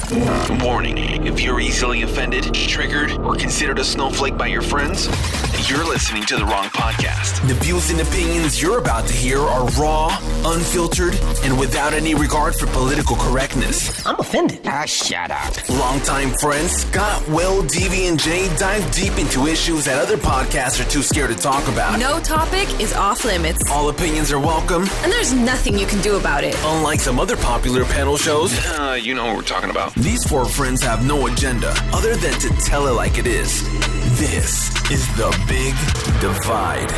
Warning, if you're easily offended, triggered, or considered a snowflake by your friends, you're listening to the wrong podcast. The views and opinions you're about to hear are raw, unfiltered, and without any regard for political correctness. I'm offended. Shut up. Longtime friends Scott, Will, Devie, and Jay dive deep into issues that other podcasts are too scared to talk about. No topic is off limits. All opinions are welcome. And there's nothing you can do about it. Unlike some other popular panel shows, you know what we're talking about. These four friends have no agenda other than to tell it like it is. This is The Big Divide.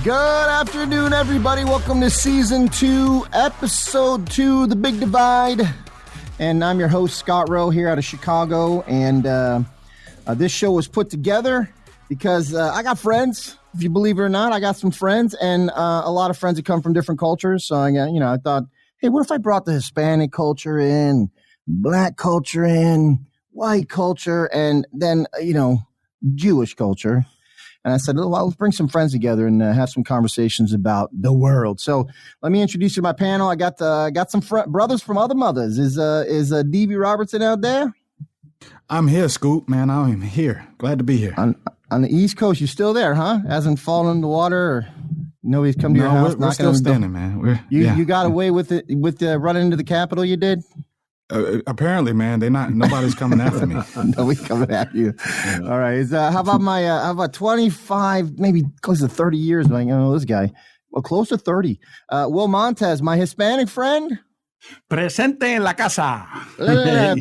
Good afternoon, everybody. Welcome to Season 2, Episode 2, The Big Divide. And I'm your host, Scott Rowe, here out of Chicago. And this show was put together because I got friends. If you believe it or not, I got some friends and a lot of friends that come from different cultures. So, I thought, hey, what if I brought the Hispanic culture in, Black culture in, white culture, and then, Jewish culture. And I said, well, let's bring some friends together and have some conversations about the world. So let me introduce you to my panel. I got some brothers from other mothers. Is Devie Robertson out there? I'm here, Scoop, man. I'm here. Glad to be here. On the East Coast, you're still there, huh? Hasn't fallen in the water, or nobody's come to your house? We're still standing, man. You got away with it with running into the Capitol. You did. Apparently, man. Nobody's coming after me. Nobody's coming after you. Yeah. All right. How about 25, maybe close to 30 years? Like, this guy. Well, close to 30. Will Montez, my Hispanic friend. Presente en la casa.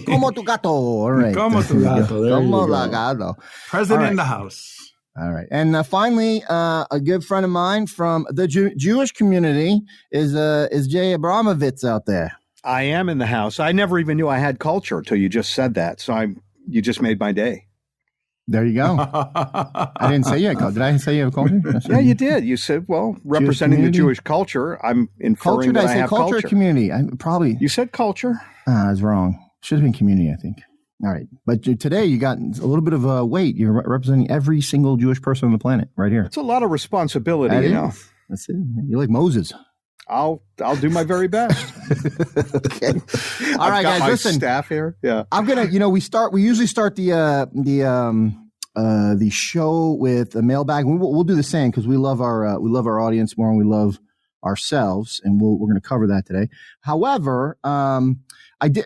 Como tu gato. All right. Como tu gato. Como la gato. President in the house. All right. And finally, a good friend of mine from the Jewish community is Jay Abramovitz out there. I am in the house. I never even knew I had culture until you just said that. So you just made my day. There you go. I didn't say you had culture. Did I say you have culture? Yeah, you did. You said, well, representing the Jewish culture, I'm inferring that I have culture. Culture or community? You said culture. I was wrong. Should have been community, I think. All right. But today you got a little bit of a weight. You're representing every single Jewish person on the planet right here. It's a lot of responsibility, That's it. You're like Moses. I'll do my very best. Okay. All right, guys. Listen, staff here. Yeah. I'm gonna. We usually start the show with a mailbag. We'll do the same because we love our audience more and we love ourselves, and we're going to cover that today. However,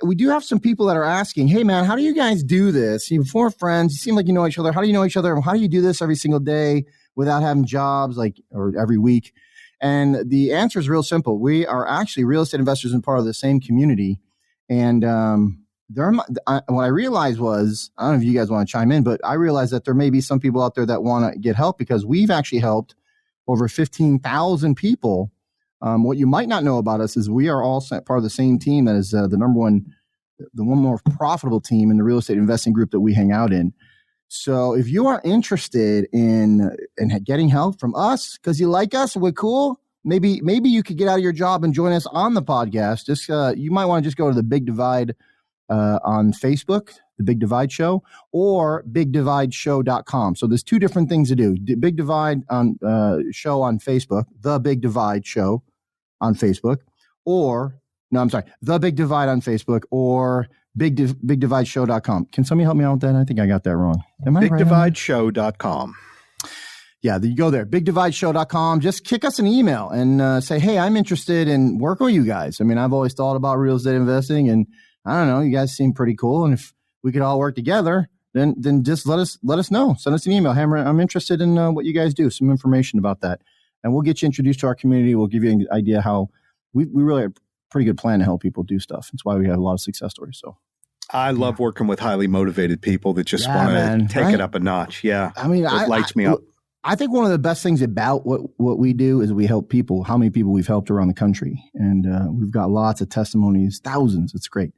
we do have some people that are asking, hey man, how do you guys do this? You're four friends. You seem like you know each other. How do you know each other? How do you do this every single day without having jobs or every week? And the answer is real simple. We are actually real estate investors and part of the same community. And what I realized was, I don't know if you guys want to chime in, but I realized that there may be some people out there that want to get help because we've actually helped over 15,000 people. What you might not know about us is we are all part of the same team that is the one more profitable team in the real estate investing group that we hang out in. So if you are interested in getting help from us because you like us, we're cool. Maybe you could get out of your job and join us on the podcast. Just you might want to just go to the Big Divide on Facebook, the Big Divide Show, or bigdivideshow.com. So there's two different things to do. Big Divide show on Facebook, the Big Divide Show on Facebook, the Big Divide on Facebook, or bigdivideshow.com. Can somebody help me out with that? I think I got that wrong. Am I right? Bigdivideshow.com. Yeah, you go there, bigdivideshow.com. Just kick us an email and say, hey, I'm interested in working with you guys. I mean, I've always thought about real estate investing, and I don't know, you guys seem pretty cool. And if we could all work together, then just let us know. Send us an email. Hammer, I'm interested in what you guys do, some information about that. And we'll get you introduced to our community. We'll give you an idea how we really have a pretty good plan to help people do stuff. That's why we have a lot of success stories. So I love working with highly motivated people that just want to take it up a notch. Yeah. I mean, it lights me up. I think one of the best things about what we do is we help people, how many people we've helped around the country. And we've got lots of testimonies, thousands. It's great.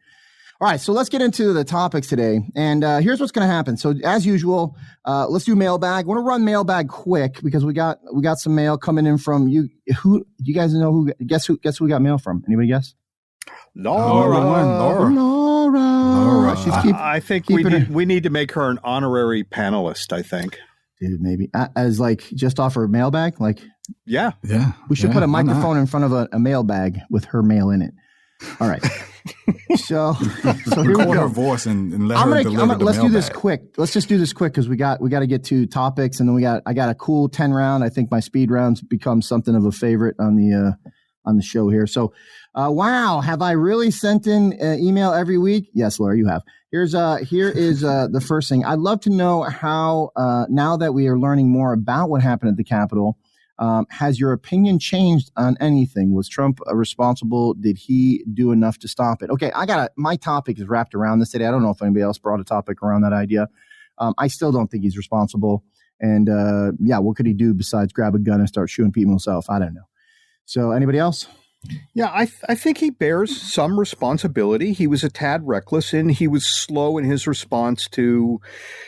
All right, so let's get into the topics today. And here's what's going to happen. So as usual, let's do mailbag. We're going to run mailbag quick because we got some mail coming in from you. Who do you guys know who? Guess who we got mail from? Anybody guess? Laura. I think we need to make her an honorary panelist, I think. Dude, maybe as like just off her mailbag, like yeah. We should put a microphone in front of a mailbag with her mail in it. All right. So here we Record go. her voice and let her deliver the let's do this mailbag. quick. Let's just do this quick because we got to get to topics, and then I got a cool 10 round. I think my speed rounds become something of a favorite on the show here. So, wow, have I really sent in email every week? Yes, Laura, you have. Here is the first thing. I'd love to know how now that we are learning more about what happened at the Capitol. Has your opinion changed on anything? Was Trump responsible? Did he do enough to stop it? Okay, my topic is wrapped around this today. I don't know if anybody else brought a topic around that idea. I still don't think he's responsible. And what could he do besides grab a gun and start shooting people himself? I don't know. So anybody else? Yeah, I think he bears some responsibility. He was a tad reckless, and he was slow in his response to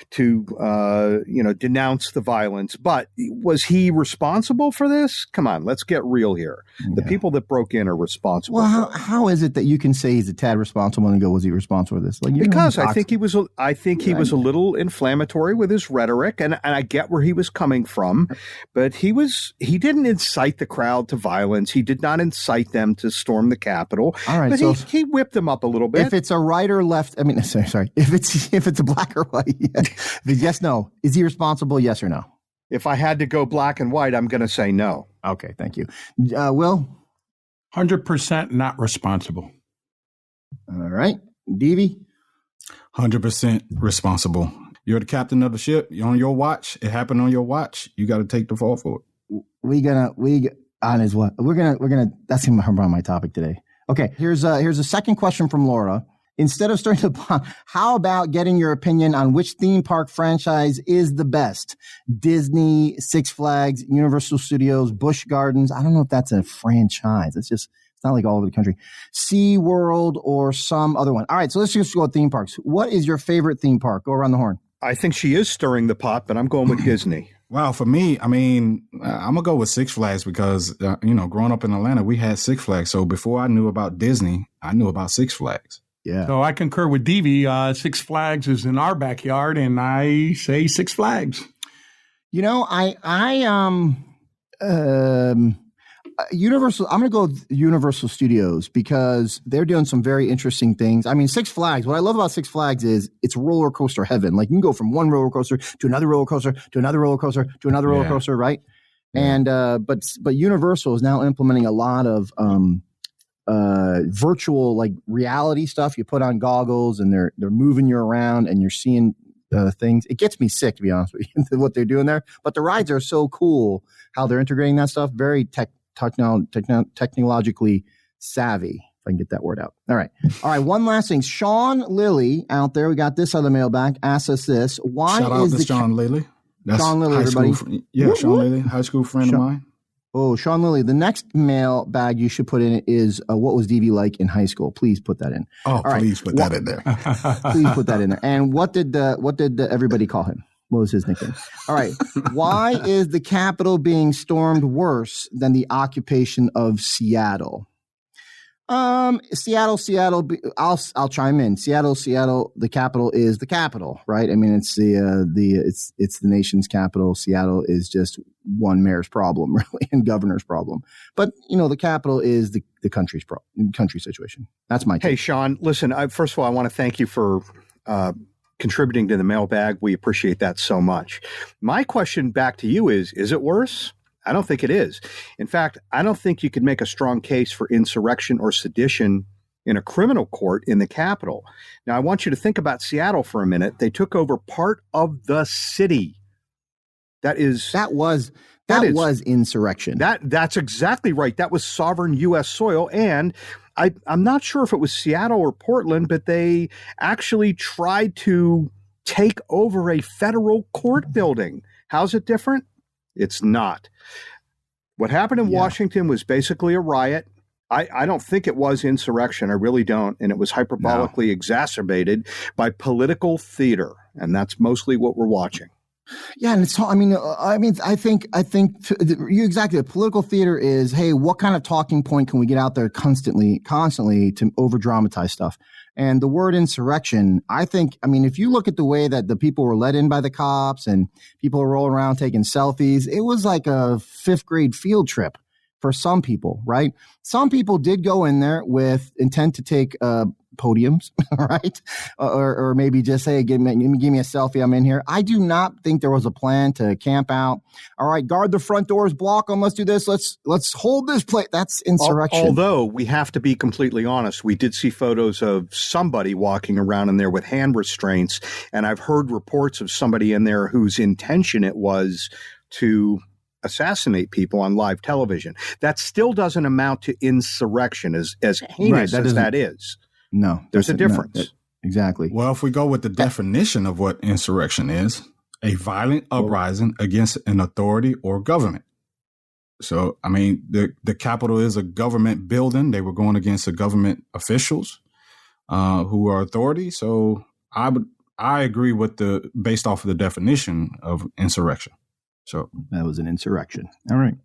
denounce the violence. But was he responsible for this? Come on, let's get real here. Yeah. The people that broke in are responsible. Well, how is it that you can say he's a tad responsible and go, was he responsible for this? Because I think he was a little inflammatory with his rhetoric, and I get where he was coming from, but he didn't incite the crowd to violence. He did not incite them to storm the Capitol. All right, but so he whipped them up a little bit. If it's a right or left, sorry. If it's a black or white, yes, no. Is he responsible? Yes or no? If I had to go black and white, I'm going to say no. Okay, thank you. Will? 100% not responsible. All right. Devie? 100% responsible. You're the captain of the ship. You're on your watch. It happened on your watch. You got to take the fall for it. That's going to be my topic today. Okay, here's a second question from Laura. Instead of starting to, how about getting your opinion on which theme park franchise is the best? Disney, Six Flags, Universal Studios, Busch Gardens. I don't know if that's a franchise. It's not like all over the country. SeaWorld or some other one. All right, so let's just go with theme parks. What is your favorite theme park? Go around the horn. I think she is stirring the pot, but I'm going with Disney. Wow, for me, I'm going to go with Six Flags because, growing up in Atlanta, we had Six Flags. So before I knew about Disney, I knew about Six Flags. Yeah. So I concur with Devie. Six Flags is in our backyard, and I say Six Flags. Universal. I'm going to go with Universal Studios because they're doing some very interesting things. I mean, Six Flags. What I love about Six Flags is it's roller coaster heaven. Like you can go from one roller coaster to another roller coaster to another roller coaster to another roller coaster, right? Yeah. And but Universal is now implementing a lot of virtual like reality stuff. You put on goggles and they're moving you around and you're seeing things. It gets me sick, to be honest with you, what they're doing there. But the rides are so cool how they're integrating that stuff. Very technologically savvy, if I can get that word out. All right. One last thing. Sean Lilly out there, we got this on the mailbag, asked us this. Why Shout out to Sean Lilly. That's Sean Lilly, everybody. Sean Lilly, high school friend of mine. Oh, Sean Lilly. The next mailbag you should put in is what was Devie like in high school? Please put that in. Oh, please put that in there. Please put that in there. And what did everybody call him? What was his nickname? All right. Why is the Capitol being stormed worse than the occupation of Seattle? Seattle. I'll chime in. Seattle. The capital is the capital, right? I mean, it's it's the nation's capital. Seattle is just one mayor's problem, really, and governor's problem. But the capital is the country's country situation. That's my take. Hey, Sean. Listen. First of all, I want to thank you for contributing to the mailbag. We appreciate that so much. My question back to you is it worse? I don't think it is. In fact, I don't think you could make a strong case for insurrection or sedition in a criminal court in the Capitol. Now, I want you to think about Seattle for a minute. They took over part of the city. That was insurrection. That's exactly right. That was sovereign U.S. soil. And I'm not sure if it was Seattle or Portland, but they actually tried to take over a federal court building. How's it different? It's not. What happened in Washington was basically a riot. I don't think it was insurrection. I really don't. And it was hyperbolically exacerbated by political theater. And that's mostly what we're watching. Yeah, and it's. I think you exactly. The political theater is, hey, what kind of talking point can we get out there constantly to over dramatize stuff? And the word insurrection, if you look at the way that the people were let in by the cops and people were rolling around taking selfies, it was like a fifth grade field trip for some people, right? Some people did go in there with intent to take podiums, right? Or maybe just say, give me a selfie, I'm in here. I do not think there was a plan to camp out. All right, guard the front doors, block them, let's do this, let's hold this place. That's insurrection. Although we have to be completely honest, we did see photos of somebody walking around in there with hand restraints, and I've heard reports of somebody in there whose intention it was to assassinate people on live television. That still doesn't amount to insurrection, as heinous as that is. No. There's a difference. Exactly. Well, if we go with the definition of what insurrection is, a violent uprising against an authority or government. So, I mean, the Capitol is a government building. They were going against the government officials who are authority. So I agree with based off of the definition of insurrection. So that was an insurrection. All right.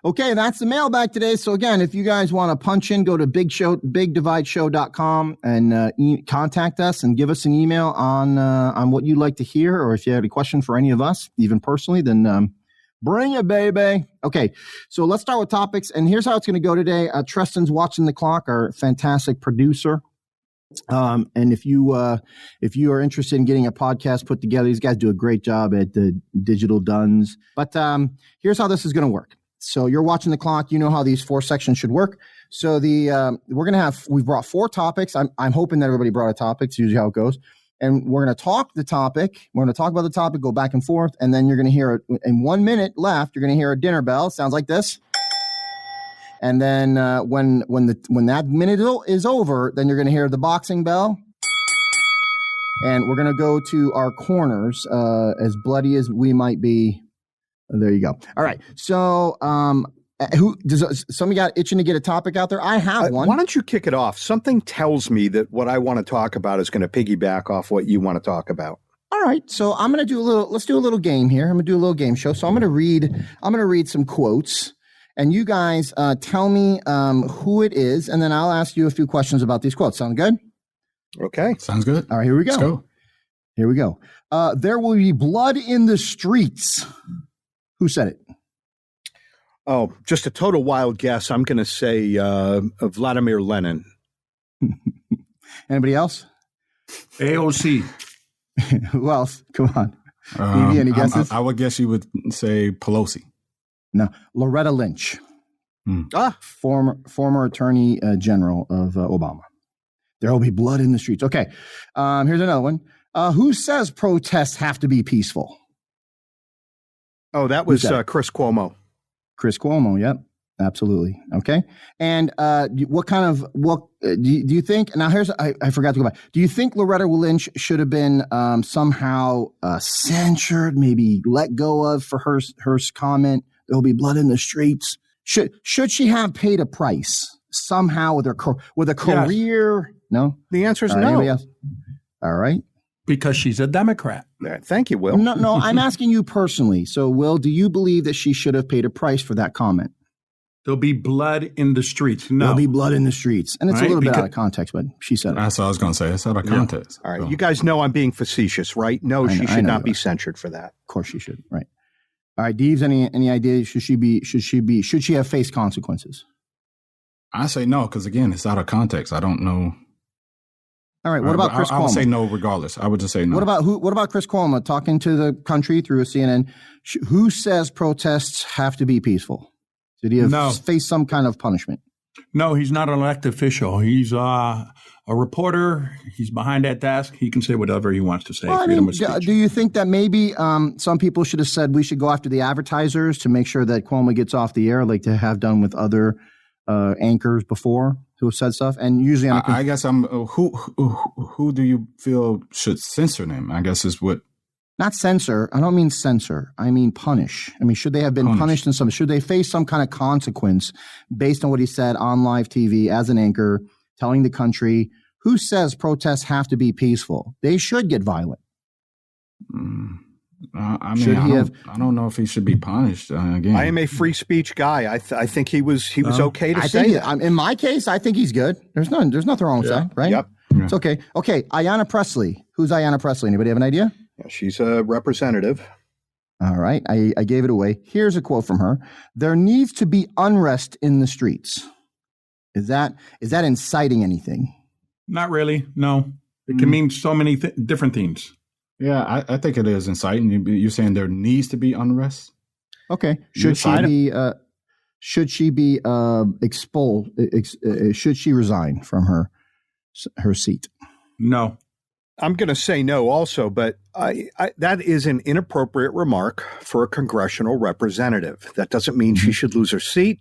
Okay, that's the mailbag today. So again, if you guys want to punch in, go to bigdivideshow.com and contact us and give us an email on what you'd like to hear, or if you had a question for any of us, even personally, then bring it, baby. Okay, so let's start with topics, and here's how it's going to go today. Treston's watching the clock, our fantastic producer. And if you are interested in getting a podcast put together, these guys do a great job at the digital duns. But here's how this is going to work. So you're watching the clock. You know how these 4 sections should work. So we've brought 4 topics. I'm hoping that everybody brought a topic. It's usually how it goes. And we're going to talk the topic. We're going to talk about the topic, go back and forth. And then you're going to hear, in 1 minute left, you're going to hear a dinner bell. Sounds like this. And then when that minute is over, then you're going to hear the boxing bell. And we're going to go to our corners, as bloody as we might be. There you go. All right. So who does somebody got itching to get a topic out there? I have one. Why don't you kick it off? Something tells me that what I want to talk about is going to piggyback off what you want to talk about. All right. So I'm going to let's do a little game here. I'm going to do a little game show. So I'm going to read some quotes. And you guys tell me who it is, and then I'll ask you a few questions about these quotes. Sound good? Okay. Sounds good. All right, here we go. Let's go. Here we go. There will be blood in the streets. Who said it? Oh, just a total wild guess. I'm going to say Vladimir Lenin. Anybody else? AOC. Who else? Come on. Devie, any guesses? I would guess you would say Pelosi. No, Loretta Lynch, former Attorney General of Obama. There will be blood in the streets. Okay, here's another one. Who says protests have to be peaceful? Oh, that was Chris Cuomo. Chris Cuomo, yep, absolutely. Okay, and what do you think? Now, I forgot to go back. Do you think Loretta Lynch should have been somehow censured, maybe let go of for her comment? There'll be blood in the streets. Should she have paid a price somehow with a career? Yes. No. The answer is no. All right. Because she's a Democrat. Thank you, Will. No. I'm asking you personally. So, Will, do you believe that she should have paid a price for that comment? There'll be blood in the streets. No. There'll be blood in the streets. And it's a little bit out of context, but she said it. That's what I was going to say. It's out of context. All right. So. You guys know I'm being facetious, right? No, she should not be censured for that. Of course she should. Right. All right, Deeves, any idea? Should she have faced consequences? I say no, because again, it's out of context. I don't know. All right, what about Chris Cuomo? I would say no regardless. I would just say no. What about Chris Cuomo talking to the country through a CNN? Who says protests have to be peaceful? Did he face some kind of punishment? No, he's not an elected official. He's a reporter. He's behind that desk. He can say whatever he wants to say. Well, do you think that maybe some people should have said we should go after the advertisers to make sure that Cuomo gets off the air, like to have done with other anchors before who have said stuff? And usually, I guess who do you feel should censor them? I guess is what. Not censor. I don't mean censor. I mean punish. I mean, should they have been punished in some? Should they face some kind of consequence based on what he said on live TV as an anchor, telling the country? Who says protests have to be peaceful? They should get violent. I don't know if he should be punished. Again, I am a free speech guy. I think he was okay to say that. In my case, I think he's good. There's nothing wrong with that, right? Yep. It's okay. Okay, Ayanna Pressley. Who's Ayanna Pressley? Anybody have an idea? Yeah, she's a representative. All right. I gave it away. Here's a quote from her. There needs to be unrest in the streets. Is that inciting anything? Not really. No. It can mean so many different things. Yeah, I think it is inciting. You're saying there needs to be unrest? Okay. Should she be expelled? Should she resign from her seat? No. I'm going to say no also, but that is an inappropriate remark for a congressional representative. That doesn't mean she should lose her seat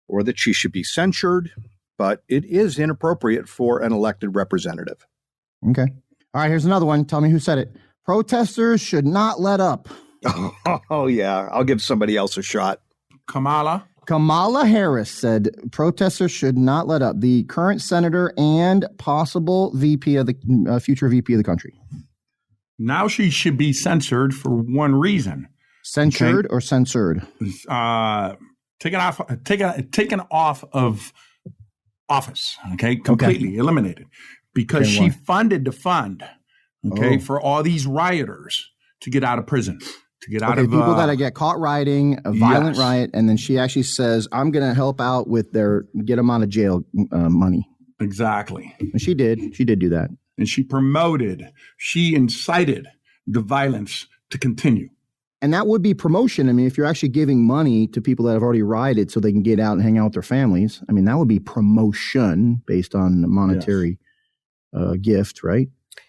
or that she should be censured, but it is inappropriate for an elected representative. Okay. All right, here's another one. Tell me who said it. Protesters should not let up. Oh, yeah. I'll give somebody else a shot. Kamala Harris said protesters should not let up. The current senator and possible VP of the future VP of the country. Now she should be censored for one reason. Censured or censored? Taken off of office. Okay, completely eliminated because she funded the fund. Okay, for all these rioters to get out of prison. To get out of people that get caught rioting, a violent riot, and then she actually says, "I'm going to help out with get them out of jail money." Exactly. And she did. She did do that, and she incited the violence to continue. And that would be promotion. I mean, if you're actually giving money to people that have already rioted so they can get out and hang out with their families, I mean, that would be promotion based on a monetary gift, right?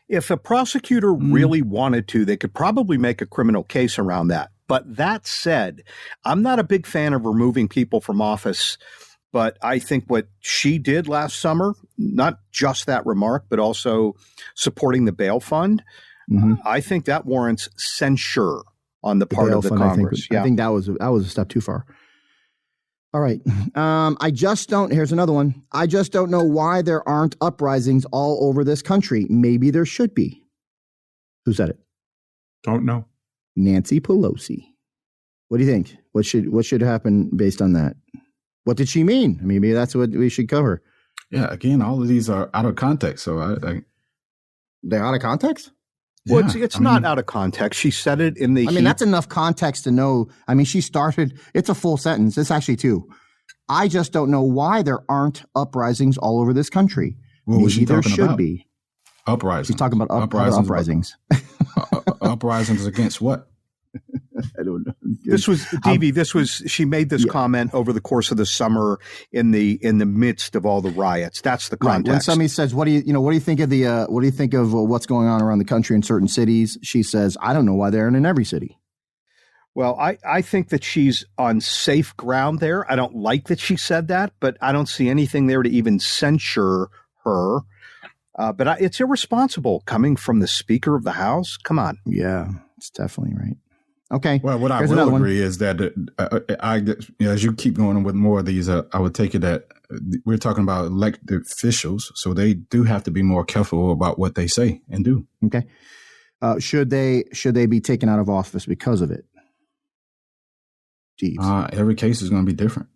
If a prosecutor really wanted to, they could probably make a criminal case around that. But that said, I'm not a big fan of removing people from office, but I think what she did last summer, not just that remark, but also supporting the bail fund, I think that warrants censure on the part of the Congress. I think that was a step too far. All right. Here's another one. I just don't know why there aren't uprisings all over this country. Maybe there should be. Who said it? Don't know. Nancy Pelosi. What do you think? What should happen based on that? What did she mean? I mean, maybe that's what we should cover. Yeah. Again, all of these are out of context. So they're out of context? Well, it's not out of context. She said it in the that's enough context to know. I mean, she started, it's a full sentence. It's actually two. I just don't know why there aren't uprisings all over this country. What was she talking about? Be. Uprisings. She's talking about uprisings. Uprisings against what? I don't know. This was Devie. She made this comment over the course of the summer in the midst of all the riots. That's the context. Right. When somebody says, what do you think of what's going on around the country in certain cities? She says, I don't know why they aren't in every city. Well, I think that she's on safe ground there. I don't like that she said that, but I don't see anything there to even censure her. But it's irresponsible coming from the Speaker of the House. Come on. Yeah, it's definitely right. Okay. Well, what I will agree is that as you keep going with more of these, I would take it that we're talking about elected officials, so they do have to be more careful about what they say and do. Okay. Should they be taken out of office because of it? Jeeves. Every case is going to be different.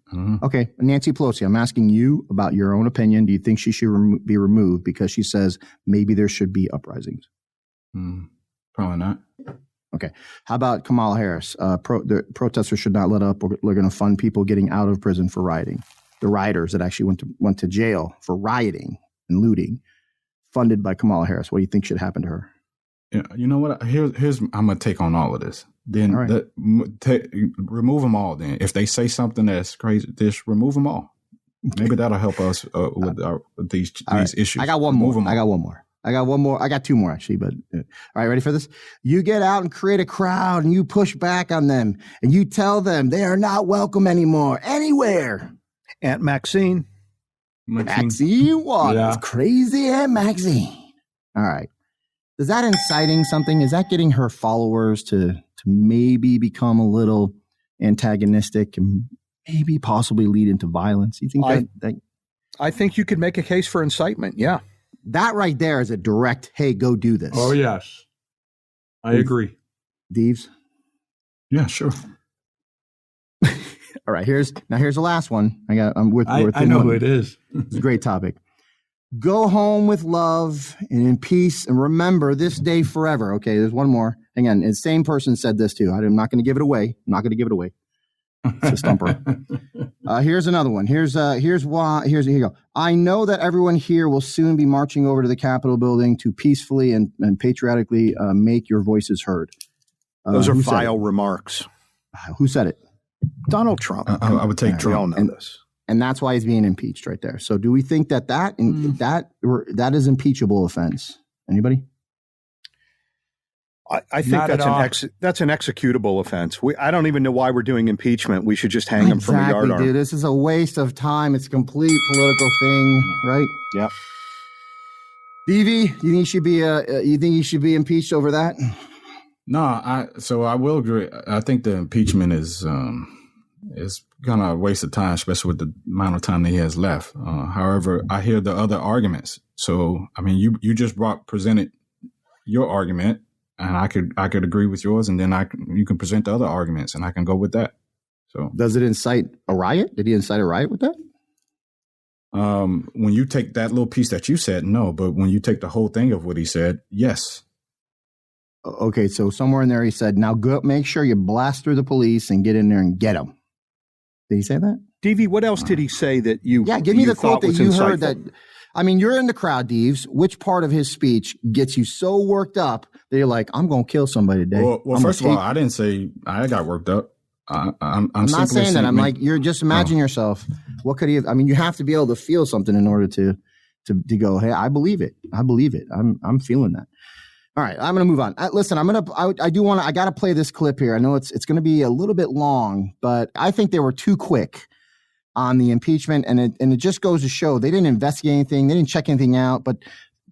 Okay. Nancy Pelosi, I'm asking you about your own opinion. Do you think she should be removed because she says maybe there should be uprisings? Probably not. Okay. How about Kamala Harris? The protesters should not let up. We're going to fund people getting out of prison for rioting. The rioters that actually went to jail for rioting and looting, funded by Kamala Harris. What do you think should happen to her? Yeah, you know what? Here's I'm gonna take on all of this. Then remove them all. Then if they say something that's crazy, just remove them all. Maybe that'll help us with these issues. I got one more. I got two more actually, but all right, ready for this? You get out and create a crowd and you push back on them and you tell them they are not welcome anymore anywhere. Aunt Maxine what? Yeah. Crazy Aunt Maxine. All right. Is that inciting something? Is that getting her followers to maybe become a little antagonistic and maybe possibly lead into violence? You think I think you could make a case for incitement. Yeah. That right there is a direct, hey, go do this. Oh, yes. I agree. Deves? Yeah, sure. All right, here's the last one. I know who it is. It's a great topic. Go home with love and in peace and remember this day forever. Okay, there's one more. again, the same person said this too. I'm not going to give it away. It's a stumper. Here's another one. Here you go. I know that everyone here will soon be marching over to the Capitol building to peacefully and patriotically make your voices heard. Those are vile remarks. Who said it? Donald Trump. I would take Trump. We all know this. And that's why he's being impeached right there. So do we think that is impeachable offense? Anybody? I think that's an executable offense. I don't even know why we're doing impeachment. We should just hang him from a yard arm. Dude, this is a waste of time. It's a complete political thing, right? Yeah. Devie, you think he should be impeached over that? No, I will agree. I think the impeachment is kind of a waste of time, especially with the amount of time that he has left. However, I hear the other arguments. So, I mean, you just presented your argument, and I could agree with yours, and then you can present the other arguments, and I can go with that. So, does it incite a riot? Did he incite a riot with that? When you take that little piece that you said, no, but when you take the whole thing of what he said, yes. Okay, so somewhere in there he said, "Now go make sure you blast through the police and get in there and get them." Did he say that? Devie, what else did he say that you? Yeah, give me the quote that you heard. That I mean, you're in the crowd, Deves. Which part of his speech gets you so worked up that you're like, "I'm going to kill somebody today"? Well, first of all, I didn't say I got worked up. I'm not saying that. I'm like, you're just imagine yourself. What could he have? I mean, you have to be able to feel something in order to go, "Hey, I believe it. I'm feeling that." All right, I'm going to move on. Listen, I got to play this clip here. I know it's going to be a little bit long, but I think they were too quick on the impeachment, and it just goes to show they didn't investigate anything, they didn't check anything out. But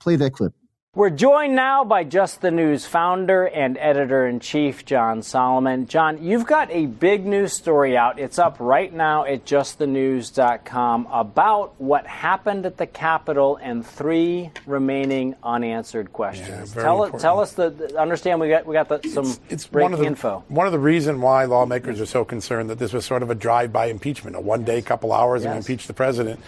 play that clip. We're joined now by Just the News founder and editor-in-chief, John Solomon. John, you've got a big news story out. It's up right now at justthenews.com about what happened at the Capitol and 3 remaining unanswered questions. Yeah, tell us understand we got some breaking info. One of the reasons why lawmakers are so concerned that this was sort of a drive-by impeachment, a one-day, couple hours, and impeach the president.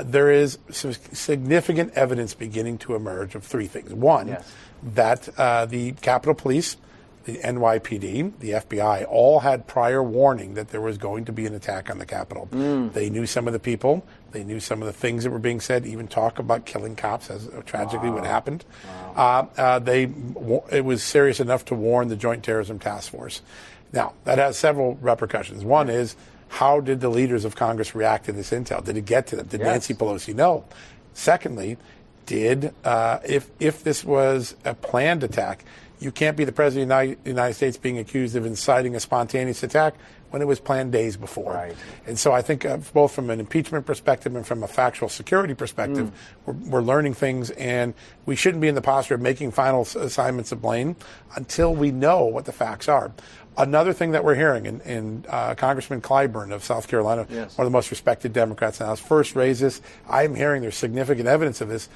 There is some significant evidence beginning to emerge of 3 things. One, that the Capitol Police, the NYPD, the FBI, all had prior warning that there was going to be an attack on the Capitol. They knew some of the people. They knew some of the things that were being said, even talk about killing cops, as tragically what happened. It was serious enough to warn the Joint Terrorism Task Force. Now, that has several repercussions. One is, how did the leaders of Congress react to this intel? Did it get to them? Did Nancy Pelosi know? Secondly, if this was a planned attack, you can't be the president of the United States being accused of inciting a spontaneous attack when it was planned days before. Right. And so I think both from an impeachment perspective and from a factual security perspective, we're learning things, and we shouldn't be in the posture of making final assignments of blame until we know what the facts are. Another thing that we're hearing, and Congressman Clyburn of South Carolina, one of the most respected Democrats in the House, first raised this. I'm hearing there's significant evidence of this.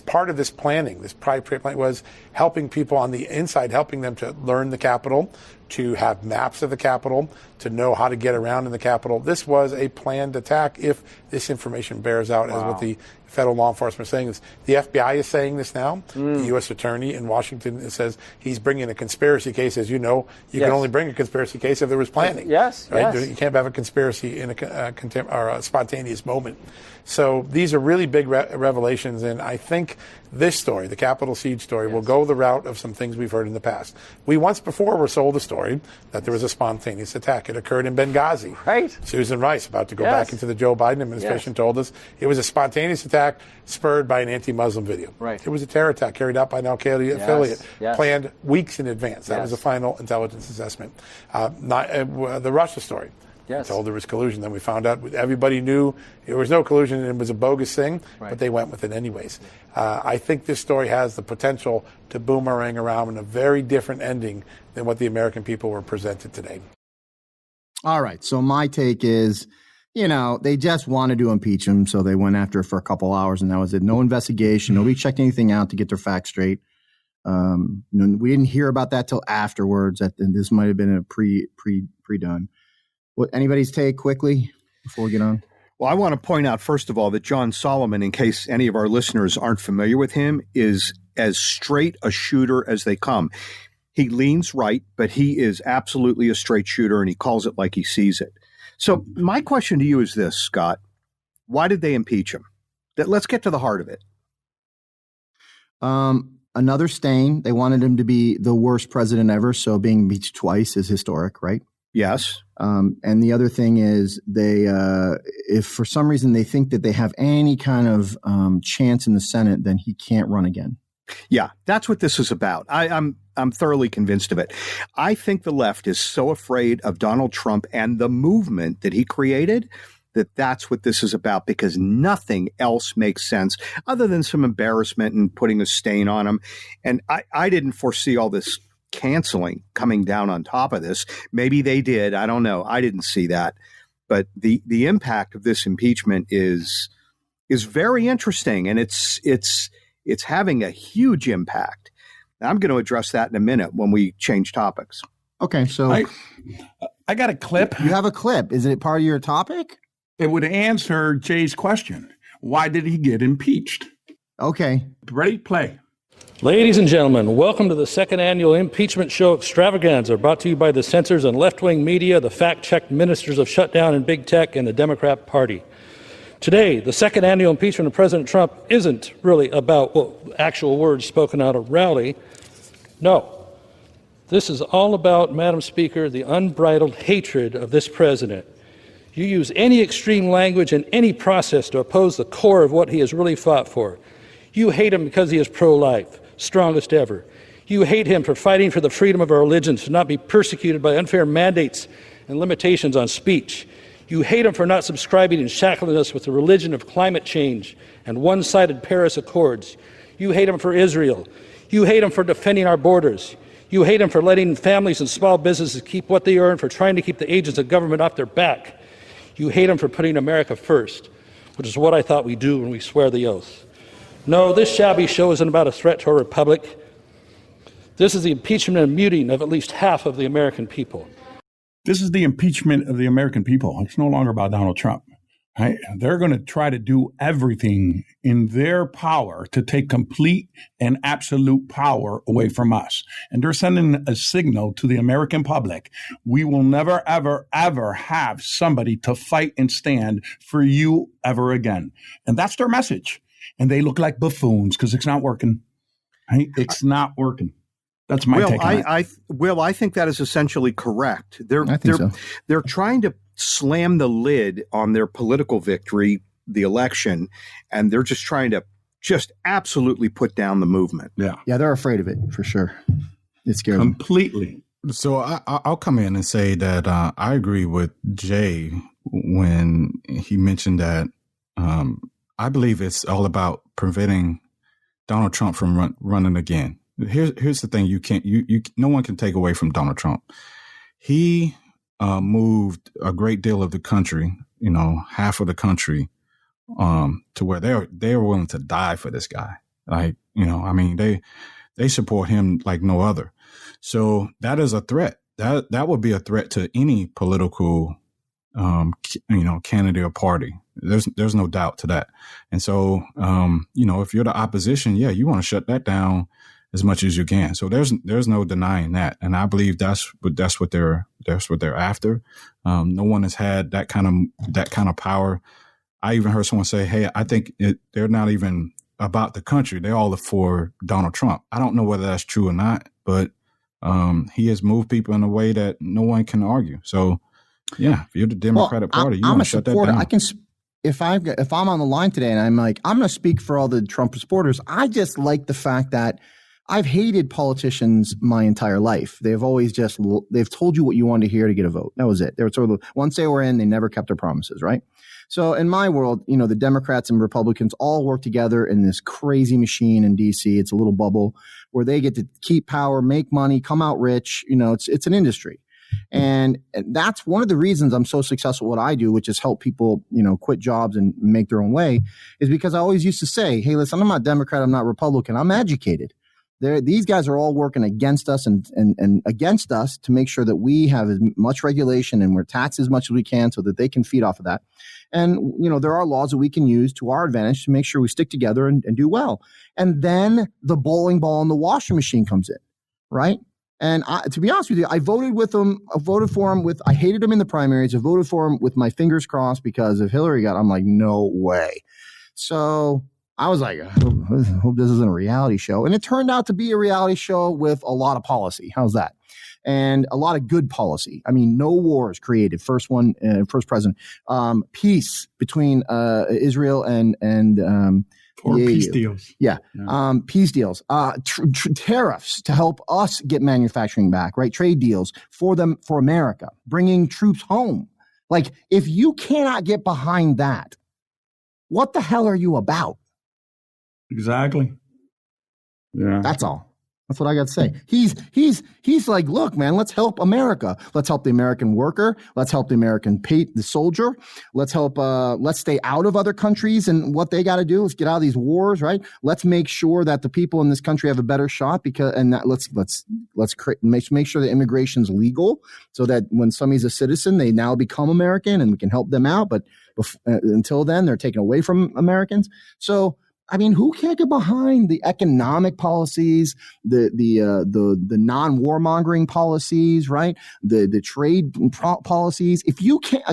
Part of this planning, this prior plan, was helping people on the inside, helping them to learn the Capitol, to have maps of the Capitol, to know how to get around in the Capitol. This was a planned attack if this information bears out as what the federal law enforcement is saying. The FBI is saying this now. The U.S. attorney in Washington says he's bringing a conspiracy case. As you know, you can only bring a conspiracy case if there was planning. Right? You can't have a conspiracy in a spontaneous moment. So these are really big revelations, and I think this story, the Capitol siege story, will go the route of some things we've heard in the past. We once before were sold a story that there was a spontaneous attack. It occurred in Benghazi. Right. Susan Rice, about to go back into the Joe Biden administration, told us it was a spontaneous attack spurred by an anti-Muslim video. Right. It was a terror attack carried out by an al-Qaeda affiliate, planned weeks in advance. That was the final intelligence assessment. The Russia story. Told there was collusion. Then we found out everybody knew there was no collusion and it was a bogus thing, but they went with it anyways. I think this story has the potential to boomerang around in a very different ending than what the American people were presented today. All right. So my take is, they just wanted to impeach him, so they went after it for a couple hours, and that was it. No investigation. Nobody checked anything out to get their facts straight. We didn't hear about that till afterwards. And this might have been a pre-done. What, anybody's take quickly before we get on? Well, I want to point out, first of all, that John Solomon, in case any of our listeners aren't familiar with him, is as straight a shooter as they come. He leans right, but he is absolutely a straight shooter, and he calls it like he sees it. So my question to you is this, Scott. Why did they impeach him? Let's get to the heart of it. Another stain. They wanted him to be the worst president ever, so being impeached twice is historic, right? Yes. And the other thing is if for some reason they think that they have any kind of chance in the Senate, then he can't run again. Yeah, that's what this is about. I'm thoroughly convinced of it. I think the left is so afraid of Donald Trump and the movement that he created that's what this is about, because nothing else makes sense other than some embarrassment and putting a stain on him. And I didn't foresee all this canceling coming down on top of this. Maybe they did. I don't know. I didn't see that. But the impact of this impeachment is very interesting, and it's having a huge impact. I'm going to address that in a minute when we change topics. Okay, so I got a clip. You have a clip. Is it part of your topic? It would answer Jay's question. Why did he get impeached? Okay. Ready? Play. Ladies and gentlemen, welcome to the second annual impeachment show extravaganza, brought to you by the censors and left-wing media, the fact-checked ministers of shutdown and big tech, and the Democrat Party. Today, the second annual impeachment of President Trump isn't really about actual words spoken at a rally. No. This is all about, Madam Speaker, the unbridled hatred of this president. You use any extreme language and any process to oppose the core of what he has really fought for. You hate him because he is pro-life, strongest ever. You hate him for fighting for the freedom of our religion to not be persecuted by unfair mandates and limitations on speech. You hate him for not subscribing and shackling us with the religion of climate change and one-sided Paris Accords. You hate him for Israel. You hate him for defending our borders. You hate him for letting families and small businesses keep what they earn, for trying to keep the agents of government off their back. You hate him for putting America first, which is what I thought we do when we swear the oath. No, this shabby show isn't about a threat to our republic. This is the impeachment and muting of at least half of the American people. This is the impeachment of the American people. It's no longer about Donald Trump. Right? They're going to try to do everything in their power to take complete and absolute power away from us. And they're sending a signal to the American public. We will never, ever, ever have somebody to fight and stand for you ever again. And that's their message. And they look like buffoons because it's not working. Right? It's not working. That's my take on it. I think that is essentially correct. They're trying to slam the lid on their political victory, the election, and they're just trying to just absolutely put down the movement. Yeah, they're afraid of it for sure. It scares completely. So I'll come in and say that I agree with Jay when he mentioned that I believe it's all about preventing Donald Trump from running again. Here's the thing: no one can take away from Donald Trump. He moved a great deal of the country, half of the country, to where they're willing to die for this guy. Like, they support him like no other. So that is a threat. That would be a threat to any political, candidate or party. There's no doubt to that. And so, if you're the opposition, you want to shut that down as much as you can. So there's no denying that. And I believe that's what they're after. No one has had that kind of power. I even heard someone say, hey, I think they're not even about the country. They're all for Donald Trump. I don't know whether that's true or not, but he has moved people in a way that no one can argue. So if you're the Democratic Party, you want to shut that down. If I'm on the line today and I'm like, I'm going to speak for all the Trump supporters, I just like the fact that I've hated politicians my entire life. They've always they've told you what you wanted to hear to get a vote. That was it. They were sort of, once they were in, they never kept their promises, right? So in my world, the Democrats and Republicans all work together in this crazy machine in DC. It's a little bubble where they get to keep power, make money, come out rich. It's an industry. And that's one of the reasons I'm so successful at what I do, which is help people, quit jobs and make their own way, is because I always used to say, hey, listen, I'm not Democrat, I'm not Republican, I'm educated. These guys are all working against us and against us to make sure that we have as much regulation and we're taxed as much as we can so that they can feed off of that. And, there are laws that we can use to our advantage to make sure we stick together and do well. And then the bowling ball in the washing machine comes in, right? And to be honest with you, I voted with him. I voted for him I hated him in the primaries. I voted for him with my fingers crossed because if Hillary I'm like, no way. So I was like, I hope this isn't a reality show. And it turned out to be a reality show with a lot of policy. How's that? And a lot of good policy. I mean, no wars created. First president. Peace between Israel and peace deals. Yeah. Peace deals. Tariffs to help us get manufacturing back, right? Trade deals for America, bringing troops home. Like, if you cannot get behind that, what the hell are you about? Exactly. Yeah. That's all. That's what I got to say. He's like, look, man, let's help America. Let's help the American worker. Let's help the American the soldier. Let's help. Let's stay out of other countries and what they got to do. Let's get out of these wars, right? Let's make sure that the people in this country have a better shot let's make sure that immigration's legal so that when somebody's a citizen, they now become American and we can help them out. But until then, they're taken away from Americans. So, I mean, who can't get behind the economic policies, the non-warmongering policies, right? The trade policies. If you can't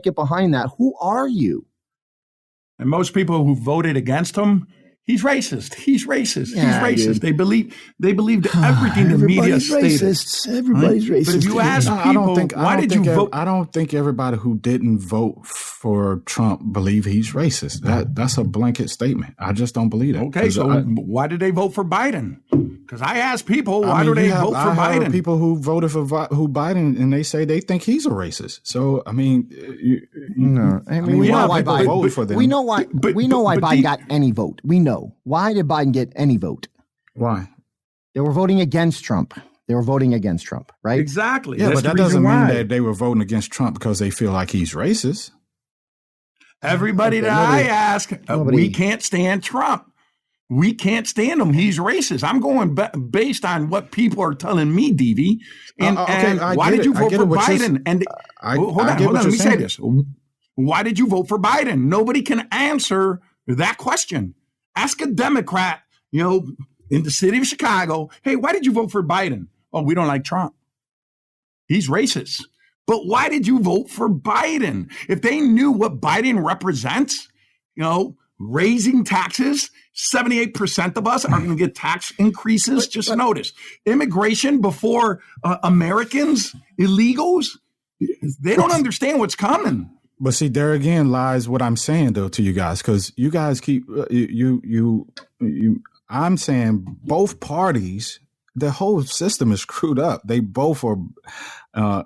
get behind that, who are you? And most people who voted against him, he's racist. He's racist. Yeah, he's racist. Dude. They believed everything the media stated. Everybody's racist. But if you ask people, why did you vote? I don't think everybody who didn't vote for Trump believe he's racist. That's a blanket statement. I just don't believe it. Okay, so why did they vote for Biden? Because I asked people, why do they vote for Biden? People who voted for Biden, and they say they think he's a racist. So, I mean, we know why Biden voted for them. We know why Biden got any vote. We know. Why did Biden get any vote? Why? They were voting against Trump. Right? Exactly. Yeah, but that doesn't mean that they were voting against Trump because they feel like he's racist. Everybody that I ask, we can't stand Trump. We can't stand him. He's racist. I'm going based on what people are telling me, Devie. And why did you vote for Biden? Hold on. Let me say this. Why did you vote for Biden? Nobody can answer that question. Ask a Democrat, in the city of Chicago, hey, why did you vote for Biden? Oh, we don't like Trump. He's racist. But why did you vote for Biden? If they knew what Biden represents, raising taxes, 78% of us are going to get tax increases. Just notice, immigration before Americans, illegals, they don't understand what's coming. But see, there again lies what I'm saying, though, to you guys, because you guys keep I'm saying both parties, the whole system is screwed up. They both are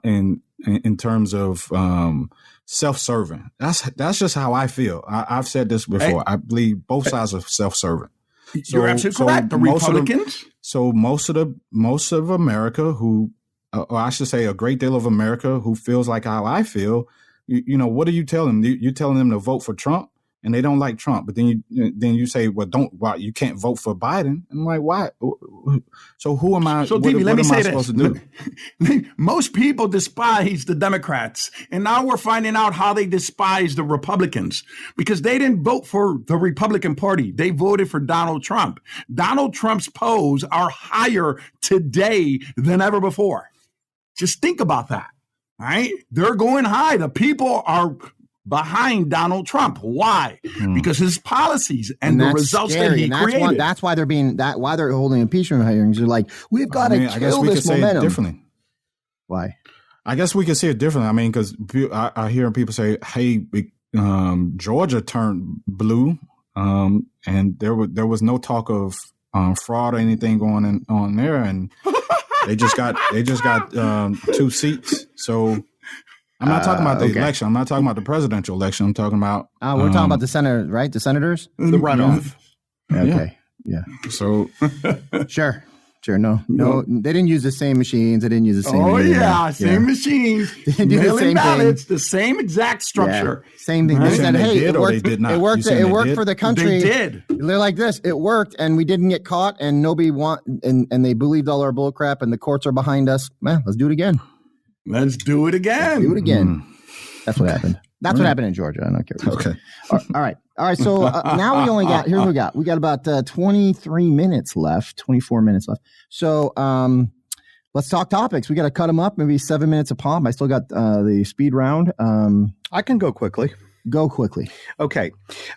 in terms of self-serving. That's just how I feel. I've said this before. I believe both sides are self-serving. You're absolutely correct. The Republicans. Most of America who, or I should say, a great deal of America who feels like how I feel. What do you tell them? You're telling them to vote for Trump, and they don't like Trump. But then you say, well, you can't vote for Biden. I'm like, why? So who am I? So, Devie, let me say this. Most people despise the Democrats, and now we're finding out how they despise the Republicans because they didn't vote for the Republican Party. They voted for Donald Trump. Donald Trump's polls are higher today than ever before. Just think about that. All right, they're going high. The people are behind Donald Trump. Why? Because his policies and the results that he created. That's why they're holding impeachment hearings. They're like, we've got to kill this momentum. Differently. Why? I guess we could see it differently. I mean, because I hear people say, "Hey, Georgia turned blue," and there was no talk of fraud or anything going on there, and they just got 2 seats. So I'm not talking about the election. I'm not talking about the presidential election. I'm talking about we're talking about the Senate, right? The senators, the runoff. Okay, yeah. So sure. No, they didn't use the same machines. They didn't use the same. Oh yeah, same machines. They did the same ballots, the same exact structure. Yeah, same thing. They said, "Hey, it worked. It worked. It worked for the country." They did. They're like this. It worked, and we didn't get caught, and nobody and they believed all our bull crap, and the courts are behind us. Man, let's do it again. Let's do it again. Do it again. That's what happened. That's what happened in Georgia. I don't care. Okay. All right. So now we only got, here's what we got. We got about 23 minutes left, 24 minutes left. So Let's talk topics. We got to cut them up, maybe 7 minutes a pop. I still got the speed round. I can go quickly. Go quickly. Okay.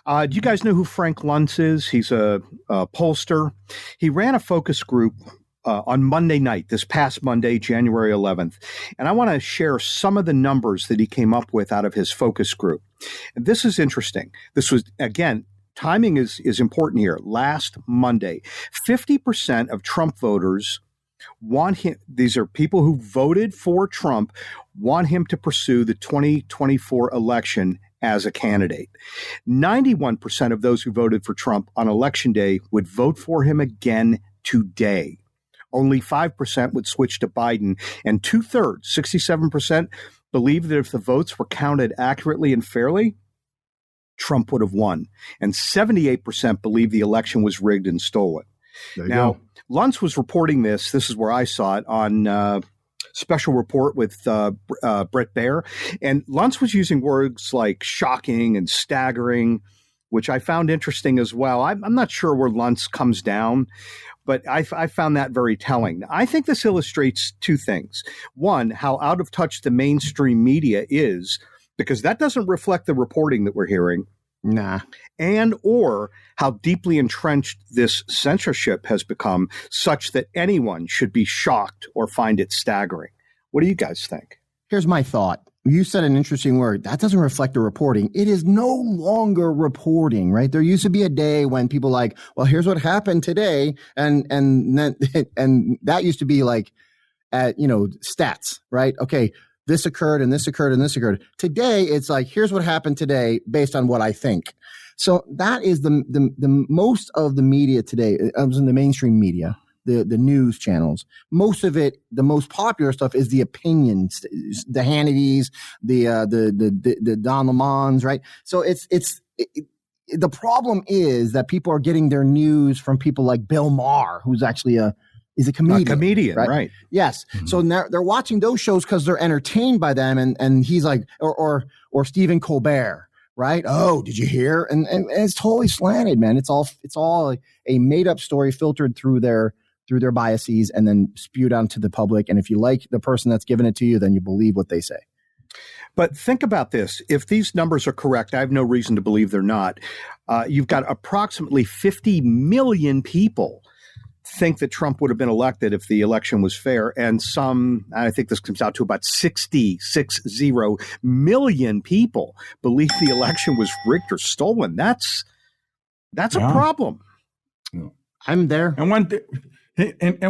Do you guys know who Frank Luntz is? He's a pollster. He ran a focus group on Monday night, this past Monday, January 11th. And I want to share some of the numbers that he came up with out of his focus group. And this is interesting. This was, again, timing is important here. Last Monday, 50% of Trump voters want him, these are people who voted for Trump, want him to pursue the 2024 election as a candidate. 91% of those who voted for Trump on Election Day would vote for him again today. Only 5% would switch to Biden, and 2/3, 67%, believe that if the votes were counted accurately and fairly, Trump would have won. And 78% believe the election was rigged and stolen. Now, Luntz was reporting this. This is where I saw it on Special Report with Brett Baer. And Luntz was using words like shocking and staggering, which I found interesting as well. I'm not sure where Luntz comes down, but I found that very telling. I think this illustrates two things. One, how out of touch the mainstream media is, because that doesn't reflect the reporting that we're hearing. Nah. And or how deeply entrenched this censorship has become, such that anyone should be shocked or find it staggering. What do you guys think? Here's my thought. You said an interesting word. That doesn't reflect the reporting. It is no longer reporting, right? There used to be a day when people like, well, here's what happened today. And that used to be like, stats, right? Okay. This occurred and this occurred and this occurred. Today, it's like, here's what happened today based on what I think. So that is the most of the media today, in the mainstream media, the news channels. Most of it, the most popular stuff is the opinions, the Hannitys, the Don Lemons, right? So the problem is that people are getting their news from people like Bill Maher, who's actually is a comedian. Right? Yes. Mm-hmm. So now they're watching those shows because they're entertained by them, and he's like, or Stephen Colbert, right? Oh, did you hear? And it's totally slanted, man. It's all a made up story filtered through their biases and then spewed out to the public. And if you like the person that's giving it to you, then you believe what they say. But think about this. If these numbers are correct, I have no reason to believe they're not. You've got approximately 50 million people think that Trump would have been elected if the election was fair. And I think this comes out to about 60 million people believe the election was rigged or stolen. That's a problem. I'm there. And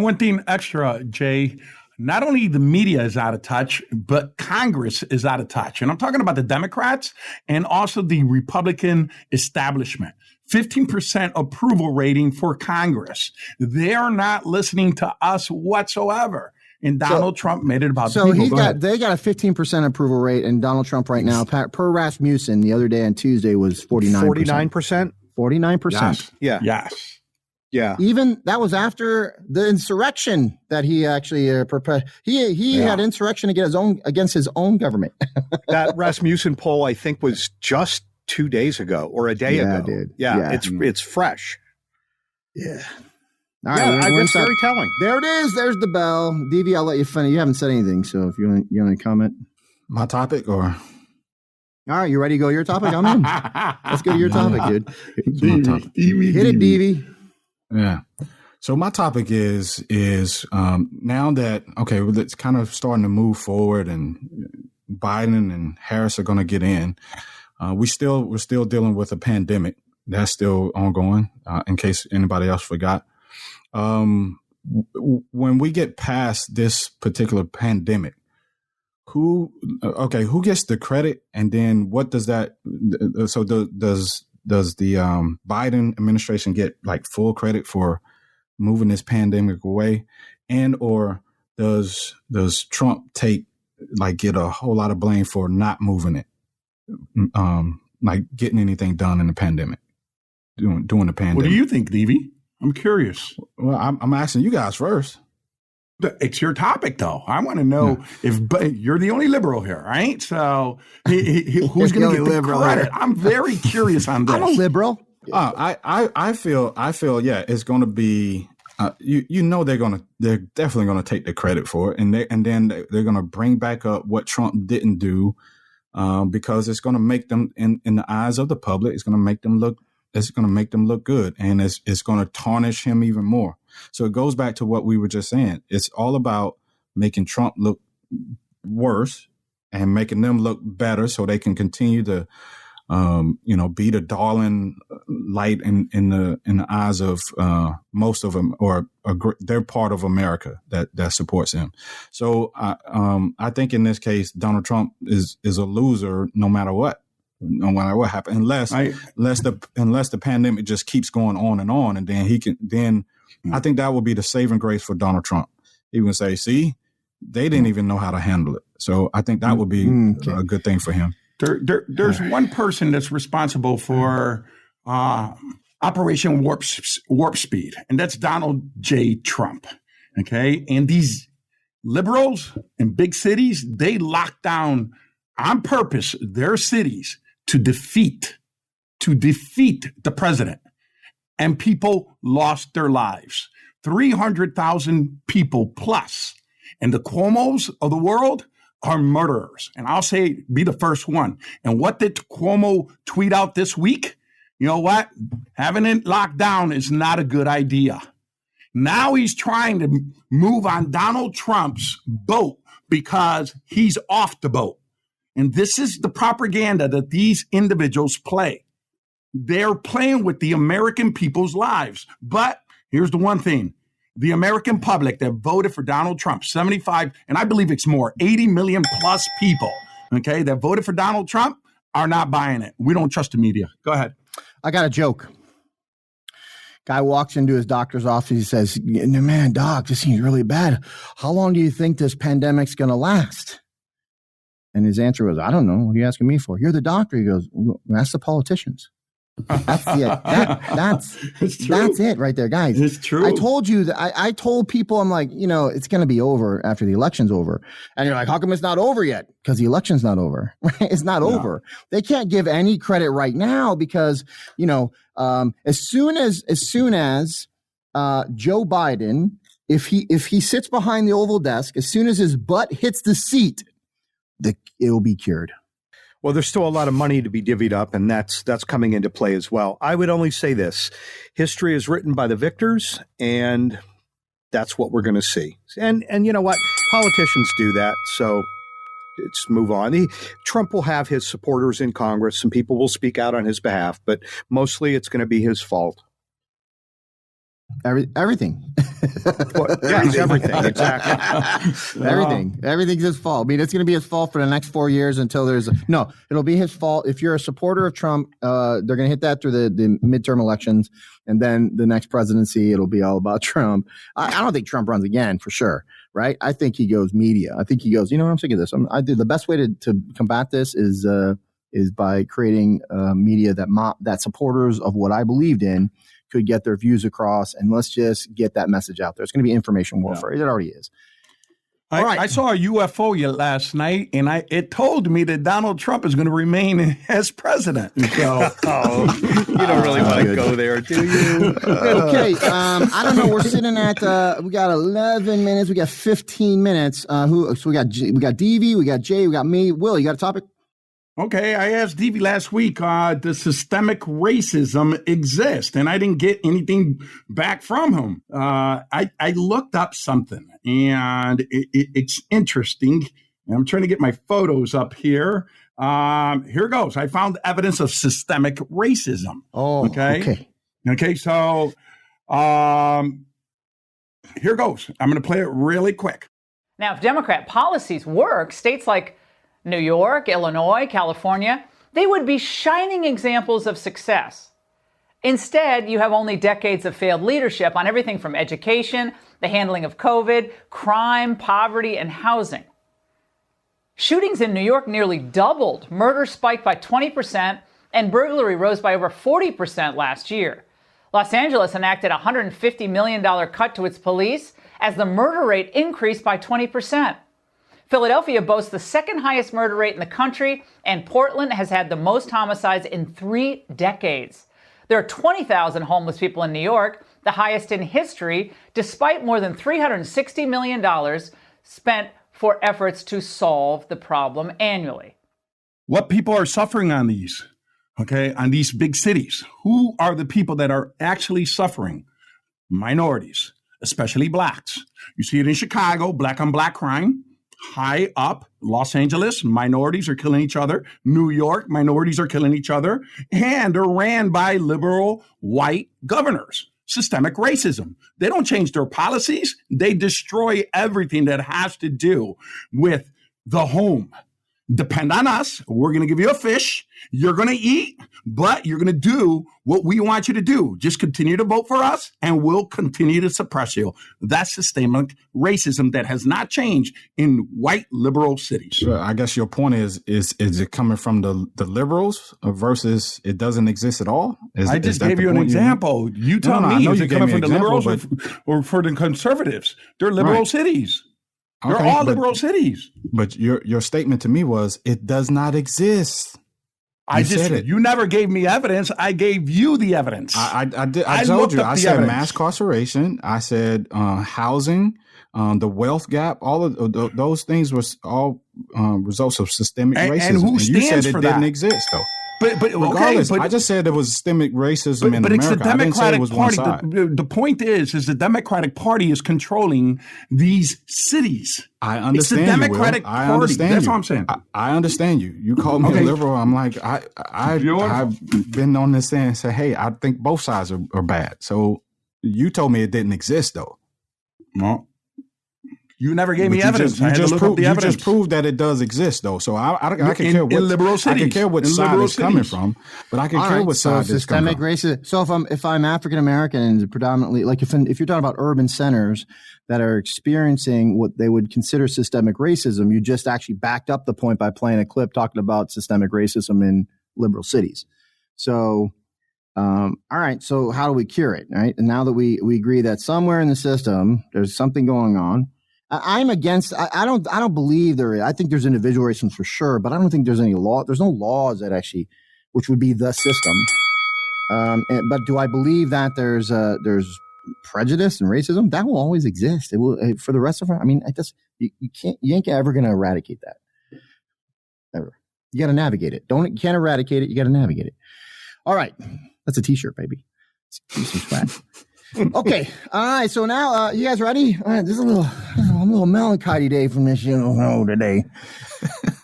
one thing extra, Jay, not only the media is out of touch, but Congress is out of touch. And I'm talking about the Democrats and also the Republican establishment. 15% approval rating for Congress. They're not listening to us whatsoever. And Donald Trump made it about the people. They got a 15% approval rate, and Donald Trump right now, per Rasmussen, the other day on Tuesday was 49%. 49%? 49%. Yes. Yeah. Yes. Yeah. Even that was after the insurrection that he actually he had insurrection against his own government. That Rasmussen poll, I think, was just 2 days ago or a day ago. Dude. Yeah. It's fresh. Yeah. All right. That's very telling. There it is. There's the bell. Devie, I'll let you finish. You haven't said anything, so if you want to comment. My topic or? All right, you ready to go your topic? I'm in. Let's go to your topic, dude. Hit it, Devie. Yeah. So my topic is now that, okay, well, it's kind of starting to move forward and Biden and Harris are going to get in. We're still dealing with a pandemic that's still ongoing. In case anybody else forgot, when we get past this particular pandemic, who gets the credit, and then what does that? So does the Biden administration get like full credit for moving this pandemic away, and or does Trump get a whole lot of blame for not moving it? Like getting anything done in the pandemic, doing the pandemic. What do you think, Devie? I'm curious. Well, I'm asking you guys first. It's your topic, though. I want to know if you're the only liberal here, right? So who's going to get the credit? I'm very curious on this. I'm a liberal. I feel, yeah, it's going to be you know they're definitely gonna take the credit for it, and then they're gonna bring back up what Trump didn't do, because it's gonna make them in the eyes of the public, it's gonna make them look good, and it's gonna tarnish him even more. So it goes back to what we were just saying. It's all about making Trump look worse and making them look better, so they can continue to be the darling light in the eyes of most of them, or they're part of America that supports him. So I think in this case, Donald Trump is a loser no matter what happens, unless the pandemic just keeps going on, and then I think that would be the saving grace for Donald Trump. He would say, "See, they didn't even know how to handle it." So I think that would be a good thing for him. There's one person that's responsible for Operation Warp Speed, and that's Donald J. Trump. Okay, and these liberals in big cities, they lock down on purpose their cities to defeat the president, and people lost their lives. 300,000 people plus, and the Cuomos of the world are murderers. And I'll be the first one. And what did Cuomo tweet out this week? You know what? Having it locked down is not a good idea. Now he's trying to move on Donald Trump's boat because he's off the boat. And this is the propaganda that these individuals play. They're playing with the American people's lives. But here's the one thing. The American public that voted for Donald Trump, 75, and I believe it's more, 80 million plus people, okay, that voted for Donald Trump are not buying it. We don't trust the media. Go ahead. I got a joke. Guy walks into his doctor's office. He says, "Man, doc, this seems really bad. How long do you think this pandemic's going to last?" And his answer was, "I don't know. What are you asking me for? You're the doctor." He goes, "Well, ask the politicians." That's it right there, guys. It's true. I told you that I told people, I'm like, it's going to be over after the election's over. And you're like, how come it's not over yet? Because the election's not over. It's not over. They can't give any credit right now because, as soon as Joe Biden, if he sits behind the Oval Desk, as soon as his butt hits the seat, it will be cured. Well, there's still a lot of money to be divvied up, and that's coming into play as well. I would only say this. History is written by the victors, and that's what we're going to see. And you know what? Politicians do that, so let's move on. Trump will have his supporters in Congress. Some people will speak out on his behalf, but mostly it's going to be his fault. Everything. Yes, everything. Exactly. Everything's his fault. I mean, it's going to be his fault for the next 4 years until it'll be his fault. If you're a supporter of Trump, they're going to hit that through the midterm elections. And then the next presidency, it'll be all about Trump. I don't think Trump runs again for sure. Right. I think he goes media. I think he goes, I'm sick of this. The best way to combat this is by creating media that supporters of what I believed in could get their views across, and let's just get that message out there. It's going to be information warfare. Yeah. It already is. I saw a UFO last night, and it told me that Donald Trump is going to remain as president. So, you don't really want to go there, do you? Okay. I don't know. We're sitting at we got 11 minutes. We got 15 minutes. So we got Devie, we got Jay, we got me. Will, you got a topic? Okay, I asked Devie last week, does systemic racism exist? And I didn't get anything back from him. I looked up something, and it's interesting. I'm trying to get my photos up here. Here goes. I found evidence of systemic racism. Oh, okay. Okay, so here goes. I'm going to play it really quick. Now, if Democrat policies work, states like New York, Illinois, California, they would be shining examples of success. Instead, you have only decades of failed leadership on everything from education, the handling of COVID, crime, poverty, and housing. Shootings in New York nearly doubled, murder spiked by 20%, and burglary rose by over 40% last year. Los Angeles enacted a $150 million cut to its police as the murder rate increased by 20%. Philadelphia boasts the second highest murder rate in the country, and Portland has had the most homicides in 3 decades. There are 20,000 homeless people in New York. the highest in history, despite more than $360 million spent for efforts to solve the problem annually. What people are suffering on these, on these big cities? Who are the people that are actually suffering? Minorities, especially blacks. You see it in Chicago, black on black crime. High up, Los Angeles, minorities are killing each other. New York, minorities are killing each other. And they're ran by liberal white governors. Systemic racism. They don't change their policies. They destroy everything that has to do with the home. Depend on us. We're going to give you a fish. You're going to eat, but you're going to do what we want you to do. Just continue to vote for us, and we'll continue to suppress you. That's systemic racism that has not changed in white liberal cities. Well, I guess your point is it coming from the liberals versus it doesn't exist at all? I just gave you an example. You tell me, is it coming from the liberals or for the conservatives? They're liberal cities. They're all liberal cities. But your statement to me was it does not exist. You never gave me evidence. I gave you the evidence. I did. I told you. I said evidence. Mass incarceration. I said housing, the wealth gap. All of those things were all results of systemic racism. And who stands you said for it that? Didn't exist though. But regardless, I just said there was systemic racism in America. It's the Democratic Party. The point is the Democratic Party is controlling these cities. I understand. It's the Democratic Party. I understand. That's you. what I'm saying. I understand you. You called me a liberal. I'm like, I've been on this thing and said, hey, I think both sides are bad. So you told me it didn't exist, though. No. You never gave me evidence. You just proved that it does exist, though. So I can care what liberal cities. I can care what side it's coming from, but I can care what side it's coming from. Racism. So if I'm African American and predominantly like if you're talking about urban centers that are experiencing what they would consider systemic racism, you just actually backed up the point by playing a clip talking about systemic racism in liberal cities. So. All right. So how do we cure it? Right. And now that we agree that somewhere in the system there's something going on. I'm against. I don't believe there is. I think there's individual racism for sure, but I don't think there's any law. There's no laws that actually, which would be the system. But do I believe that there's prejudice and racism? That will always exist. It will for the rest of our. I mean, you ain't ever going to eradicate that. Ever. You got to navigate it. You can't eradicate it. You got to navigate it. All right, that's a T-shirt, baby. Some swag. Okay. All right. So now, you guys ready? All right. This is a little melancholy day from this show today.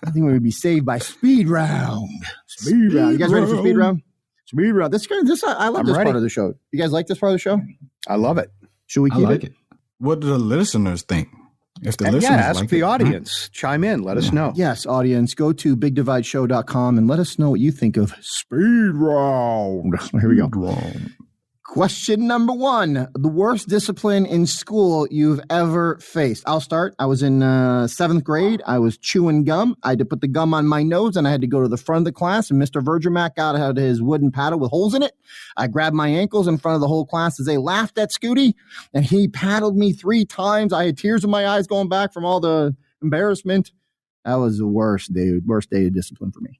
I think we would be saved by speed round. Speed round. You guys ready for speed round? Speed round. I love this part of the show. You guys like this part of the show? I love it. Should we keep it? What do the listeners think? If the listeners ask the audience. Chime in. Let us know. Yes, audience. Go to bigdivideshow.com and let us know what you think of speed round. Here we go. Question number 1, the worst discipline in school you've ever faced. I'll start. I was in 7th grade. I was chewing gum. I had to put the gum on my nose, and I had to go to the front of the class, and Mr. Vergermack got out his wooden paddle with holes in it. I grabbed my ankles in front of the whole class as they laughed at Scooty, and he paddled me 3 times. I had tears in my eyes going back from all the embarrassment. That was the worst, dude. Worst day of discipline for me.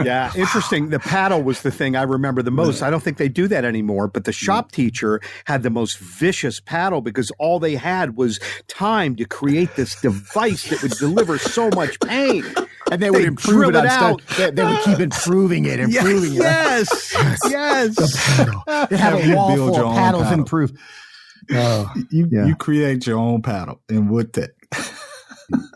Yeah, interesting. The paddle was the thing I remember the most. I don't think they do that anymore, but the shop teacher had the most vicious paddle because all they had was time to create this device that would deliver so much pain. And they would improve it out. They would keep improving it. Yes. The paddle. They have a wall full of paddles improve. You create your own paddle in wood tech.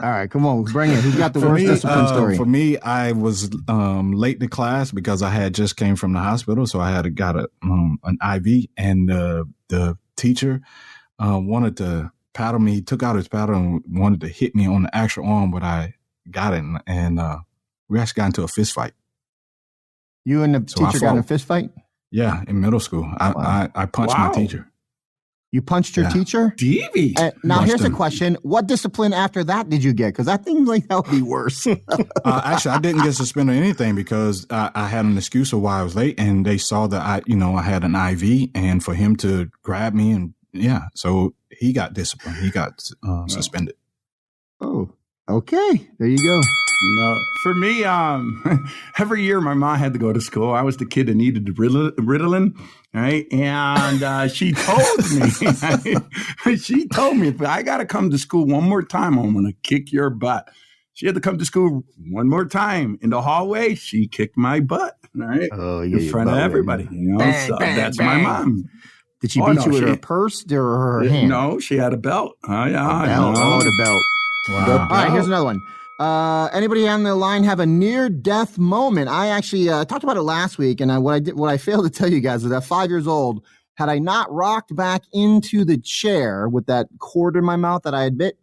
All right, come on, bring it. Who's got the worst discipline story? For me, I was late to class because I had just came from the hospital, so I had got an IV, and the teacher wanted to paddle me. He took out his paddle and wanted to hit me on the actual arm, but I got it, and we actually got into a fist fight. You and the teacher got in a fist fight? Yeah, in middle school. I punched my teacher. You punched your teacher? Devie. Now, here's a question. What discipline after that did you get? Because I think like that would be worse. Actually, I didn't get suspended or anything because I had an excuse of why I was late, and they saw that I had an IV, and for him to grab me, and so he got disciplined. He got suspended. Oh, Okay, there you go. No, for me, every year my mom had to go to school. I was the kid that needed the Ritalin, right? And she told me, if I got to come to school one more time, I'm going to kick your butt. She had to come to school one more time in the hallway. She kicked my butt, right? Oh, yeah, in front of everybody. You know, bang, so bang, that's bang. my mom. Did she beat you with her purse or her hand? No, she had a belt. Oh, yeah. A belt. Oh, the belt. Wow. All right, here's another one. Anybody on the line have a near-death moment? I actually talked about it last week, and what I failed to tell you guys is that 5 years old, had I not rocked back into the chair with that cord in my mouth that I had bit,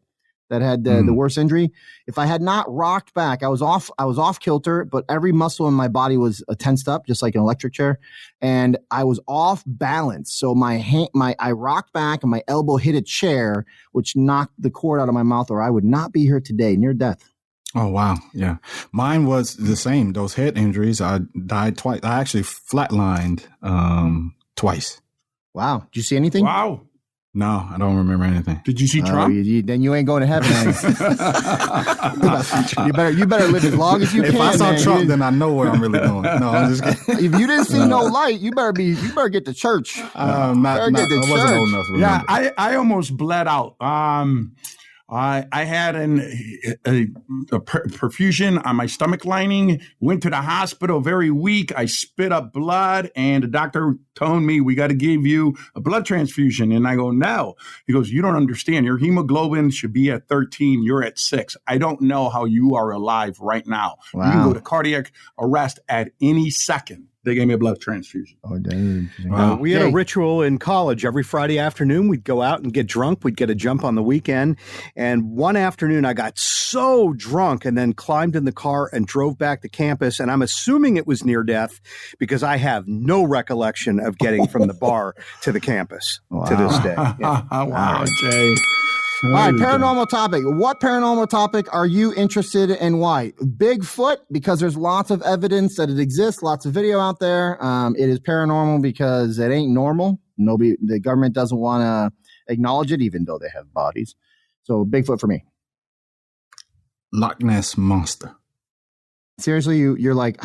that had the worst injury, if I had not rocked back, I was off kilter, but every muscle in my body was tensed up, just like an electric chair, and I was off balance. So I rocked back, and my elbow hit a chair, which knocked the cord out of my mouth, or I would not be here today, near death. Oh, wow. Yeah. Mine was the same. Those head injuries, I died twice. I actually flatlined twice. Wow. Did you see anything? Wow. No, I don't remember anything. Did you see Trump? Then you ain't going to heaven. you better live as long as you can. If I saw Trump, then I know where I'm really going. No, I'm just kidding. If you didn't see no light, you better get to church. I wasn't old enough to remember. Yeah, I almost bled out. I had a perfusion on my stomach lining, went to the hospital very weak. I spit up blood, and the doctor told me, we got to give you a blood transfusion. And I go, no. He goes, you don't understand. Your hemoglobin should be at 13. You're at 6. I don't know how you are alive right now. Wow. You can go to cardiac arrest at any second. They gave me a blood transfusion. Oh, dang. Wow. We had a ritual in college. Every Friday afternoon, we'd go out and get drunk. We'd get a jump on the weekend. And one afternoon, I got so drunk and then climbed in the car and drove back to campus. And I'm assuming it was near death because I have no recollection of getting from the bar to the campus to this day. Yeah. Wow, Jay. All right, paranormal topic. What paranormal topic are you interested in and why? Bigfoot, because there's lots of evidence that it exists, lots of video out there. It is paranormal because it ain't normal. The government doesn't want to acknowledge it, even though they have bodies. So Bigfoot for me. Loch Ness Monster. Seriously, you're like,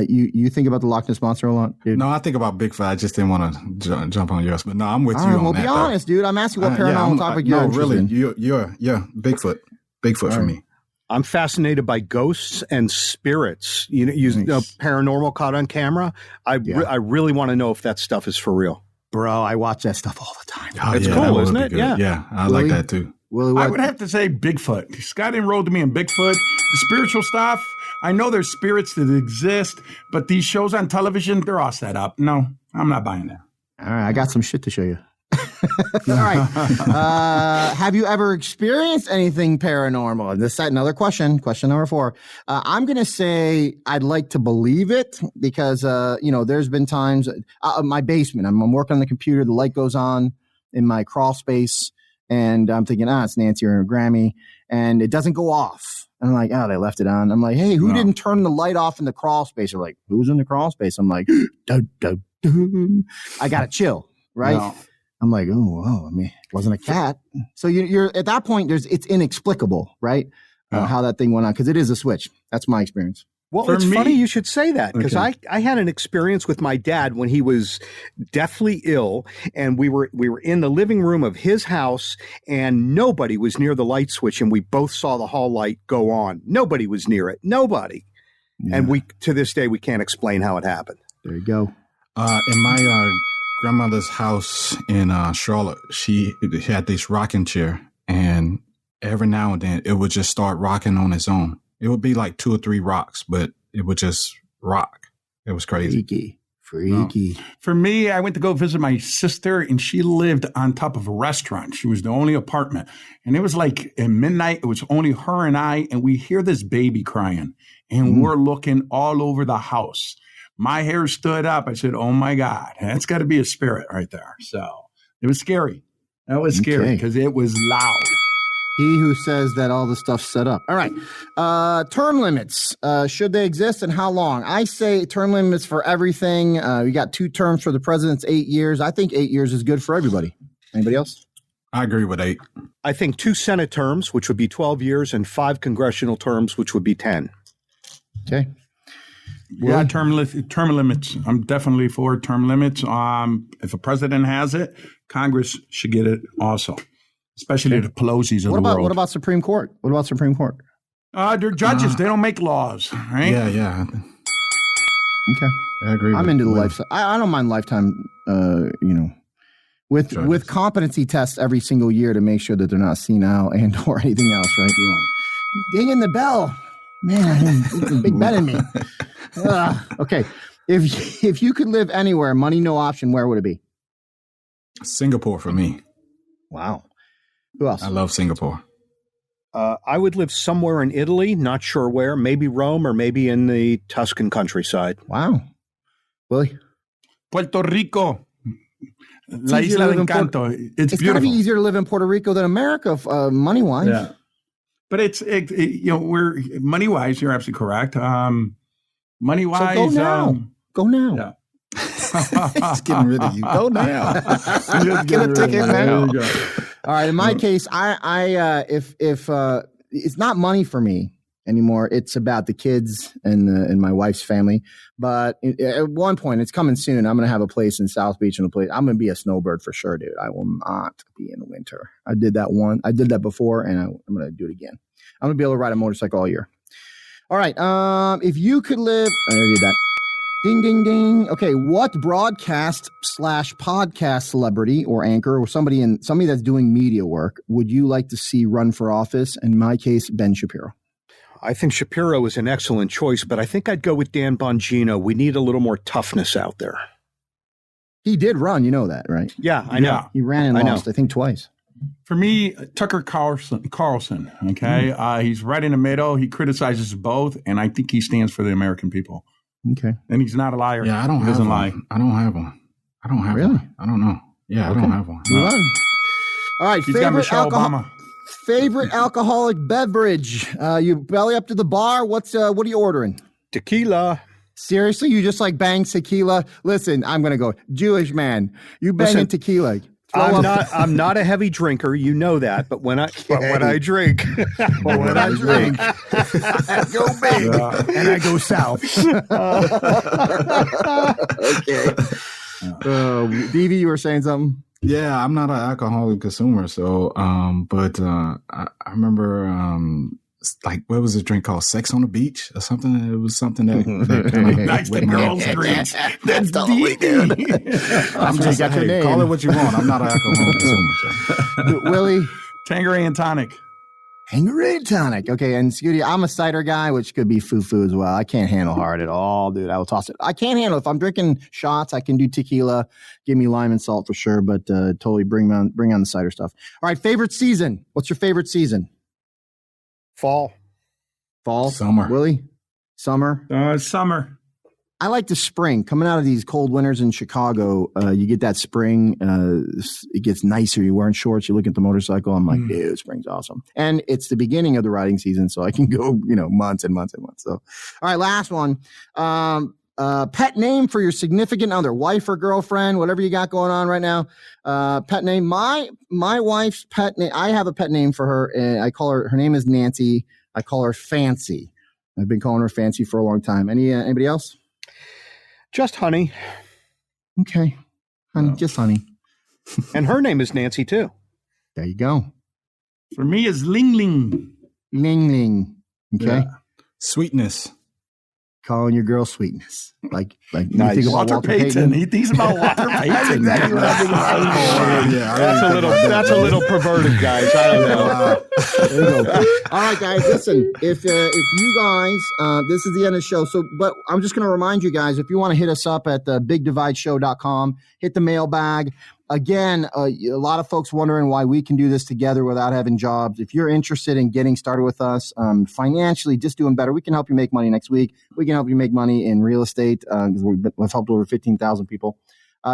you think about the Loch Ness Monster a lot, dude? No, I think about Bigfoot. I just didn't want to jump on yours, but no, I'm with you on that. Well, be honest, dude. I'm asking what paranormal topic you're interested in. Bigfoot. Bigfoot for me. I'm fascinated by ghosts and spirits. You know, paranormal caught on camera. I really want to know if that stuff is for real. Bro, I watch that stuff all the time. Oh, it's cool, isn't it? Yeah, I like that too. I would have to say Bigfoot. Scott enrolled me in Bigfoot. The spiritual stuff, I know there's spirits that exist, but these shows on television, they're all set up. No, I'm not buying that. All right, I got some shit to show you. All right. Have you ever experienced anything paranormal? This is another question. Question number 4. I'm going to say I'd like to believe it because, there's been times my basement, I'm working on the computer. The light goes on in my crawl space and I'm thinking, it's Nancy or Grammy, and it doesn't go off. And I'm like, they left it on. I'm like, hey, who didn't turn the light off in the crawl space? They're like, who's in the crawl space? I'm like, I got to chill, right? No. I'm like, I mean, it wasn't a cat. So you're at that point, it's inexplicable, right? How that thing went on, because it is a switch. That's my experience. Well, it's funny you should say that, because I had an experience with my dad when he was deathly ill, and we were in the living room of his house, and nobody was near the light switch, and we both saw the hall light go on. Nobody was near it. Nobody. Yeah. And to this day, we can't explain how it happened. There you go. In my grandmother's house in Charlotte, she had this rocking chair, and every now and then it would just start rocking on its own. It would be like 2 or 3 rocks, but it would just rock. It was crazy. Freaky. For me, I went to go visit my sister, and she lived on top of a restaurant. She was the only apartment. And it was like at midnight, it was only her and I, and we hear this baby crying, and we're looking all over the house. My hair stood up. I said, oh, my God, that's got to be a spirit right there. So it was scary. That was scary because it was loud. He who says that all the stuff's set up. All right. Term limits. Should they exist and how long? I say term limits for everything. We got 2 terms for the president's 8 years. I think 8 years is good for everybody. Anybody else? I agree with 8. I think 2 Senate terms, which would be 12 years, and 5 congressional terms, which would be 10. Okay. Yeah, term limits. I'm definitely for term limits. If a president has it, Congress should get it also, especially the Pelosi's of the world. What about Supreme Court? What about Supreme Court? They're judges. They don't make laws, right? Yeah. Okay. I agree. I'm into the lifetime. I don't mind lifetime, with competency tests every single year to make sure that they're not senile and or anything else, right? Dinging the bell. Man, it's a big bet in me. Okay. If you could live anywhere, money no option, where would it be? Singapore for me. Wow. Who else? I love Singapore. I would live somewhere in Italy, not sure where, maybe Rome or maybe in the Tuscan countryside. Wow. Willie? Puerto Rico. La Isla del Encanto. It's got to be easier to live in Puerto Rico than America, money-wise. Yeah. But we're money-wise, you're absolutely correct. Money-wise. So go now. Go now. Yeah. He's getting rid of you. Go now. Get a ticket now. All right. In my case, if it's not money for me anymore, it's about the kids and my wife's family. But at one point, it's coming soon. I'm going to have a place in South Beach and I'm going to be a snowbird for sure, dude. I will not be in the winter. I did that before, and I'm going to do it again. I'm going to be able to ride a motorcycle all year. All right. If you could live, I already did that. Ding, ding, ding. Okay, what broadcast/podcast celebrity or anchor or somebody that's doing media work would you like to see run for office? In my case, Ben Shapiro. I think Shapiro is an excellent choice, but I think I'd go with Dan Bongino. We need a little more toughness out there. He did run, you know that, right? Yeah, I know. Yeah. He ran and lost, I think, twice. For me, Tucker Carlson, okay? He's right in the middle. He criticizes both, and I think he stands for the American people. Okay. And he's not a liar. Yeah, I don't have one. I don't have one. Really? I don't know. Yeah, okay. I don't have one. No. All right. He's got Michelle Obama. Favorite alcoholic beverage? You belly up to the bar. What are you ordering? Tequila. Seriously? You just like bang tequila? Listen, I'm going to go. Jewish man. You banging tequila. I'm not a heavy drinker, you know that. But when I drink, I go big and I go south. Okay. Devie, you were saying something? Yeah, I'm not an alcoholic consumer, so but I remember like what was this drink called? Sex on the Beach or something? It was something that kind of nice the girls' drinks. That's totally good. I'm just got your name. Call it what you want. I'm not an alcoholic consumer. So. Willie? Tangerine and tonic. Tangerine tonic. Okay, and Scooty, I'm a cider guy, which could be foo-foo as well. I can't handle hard at all, dude. I will toss it. I can't handle if I'm drinking shots. I can do tequila. Give me lime and salt for sure, but totally bring on the cider stuff. All right, favorite season. What's your favorite season? Fall. Summer. Willie? Summer? Summer. I like the spring. Coming out of these cold winters in Chicago, you get that spring. It gets nicer. You're wearing shorts. You look at the motorcycle. I'm like, dude, spring's awesome. And it's the beginning of the riding season, so I can go, months and months and months. So, all right, last one. Pet name for your significant other, wife or girlfriend, whatever you got going on right now. Pet name. My wife's pet name. I have a pet name for her. And I call her. Her name is Nancy. I call her Fancy. I've been calling her Fancy for a long time. Anybody else? Just Honey. Okay. Honey, just Honey. And her name is Nancy, too. There you go. For me, it's Ling Ling. Ling Ling. Okay. Yeah. Sweetness. Calling your girl Sweetness. Like nice. You think about Walter Payton. He thinks about Walter Payton. That's exactly what I think about. That's a little perverted, guys. I don't know. There you go. All right, guys. Listen, if you guys, this is the end of the show. So, but I'm just going to remind you guys, if you want to hit us up at bigdivideshow.com, hit the mailbag. Again, a lot of folks wondering why we can do this together without having jobs. If you're interested in getting started with us financially, just doing better, we can help you make money next week. We can help you make money in real estate because we've helped over 15,000 people.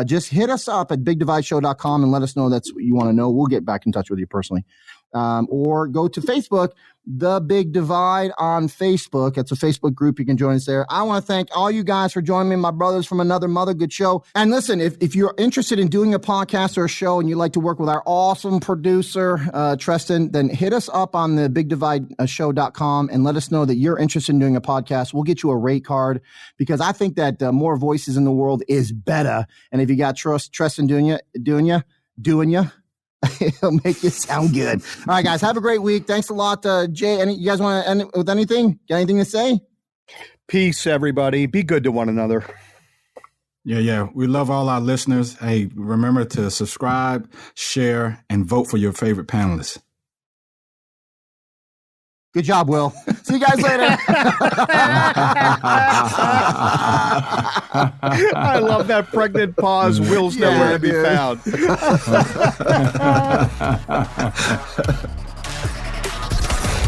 Just hit us up at bigdivideshow.com and let us know that's what you want to know. We'll get back in touch with you personally. or go to Facebook, The Big Divide on Facebook. It's a Facebook group. You can join us there. I want to thank all you guys for joining me, my brothers from another mother. Good show. And listen, if you're interested in doing a podcast or a show and you'd like to work with our awesome producer, Treston, then hit us up on the bigdivideshow.com and let us know that you're interested in doing a podcast. We'll get you a rate card because I think that more voices in the world is better. And if you got Treston doing you, it'll make you sound good. All right, guys, have a great week. Thanks a lot, Jay. You guys want to end with anything? Got anything to say? Peace, everybody. Be good to one another. Yeah. We love all our listeners. Hey, remember to subscribe, share, and vote for your favorite panelists. Good job, Will. See you guys later. I love that pregnant pause. Will's nowhere to be found.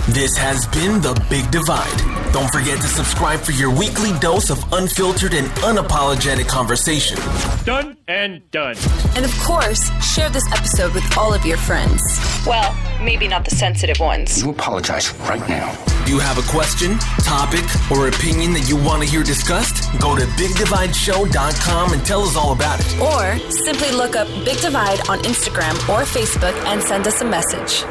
This has been The Big Divide. Don't forget to subscribe for your weekly dose of unfiltered and unapologetic conversation. Done and done. And of course, share this episode with all of your friends. Well, maybe not the sensitive ones. You apologize right now. Do you have a question, topic, or opinion that you want to hear discussed? Go to BigDivideShow.com and tell us all about it. Or simply look up Big Divide on Instagram or Facebook and send us a message.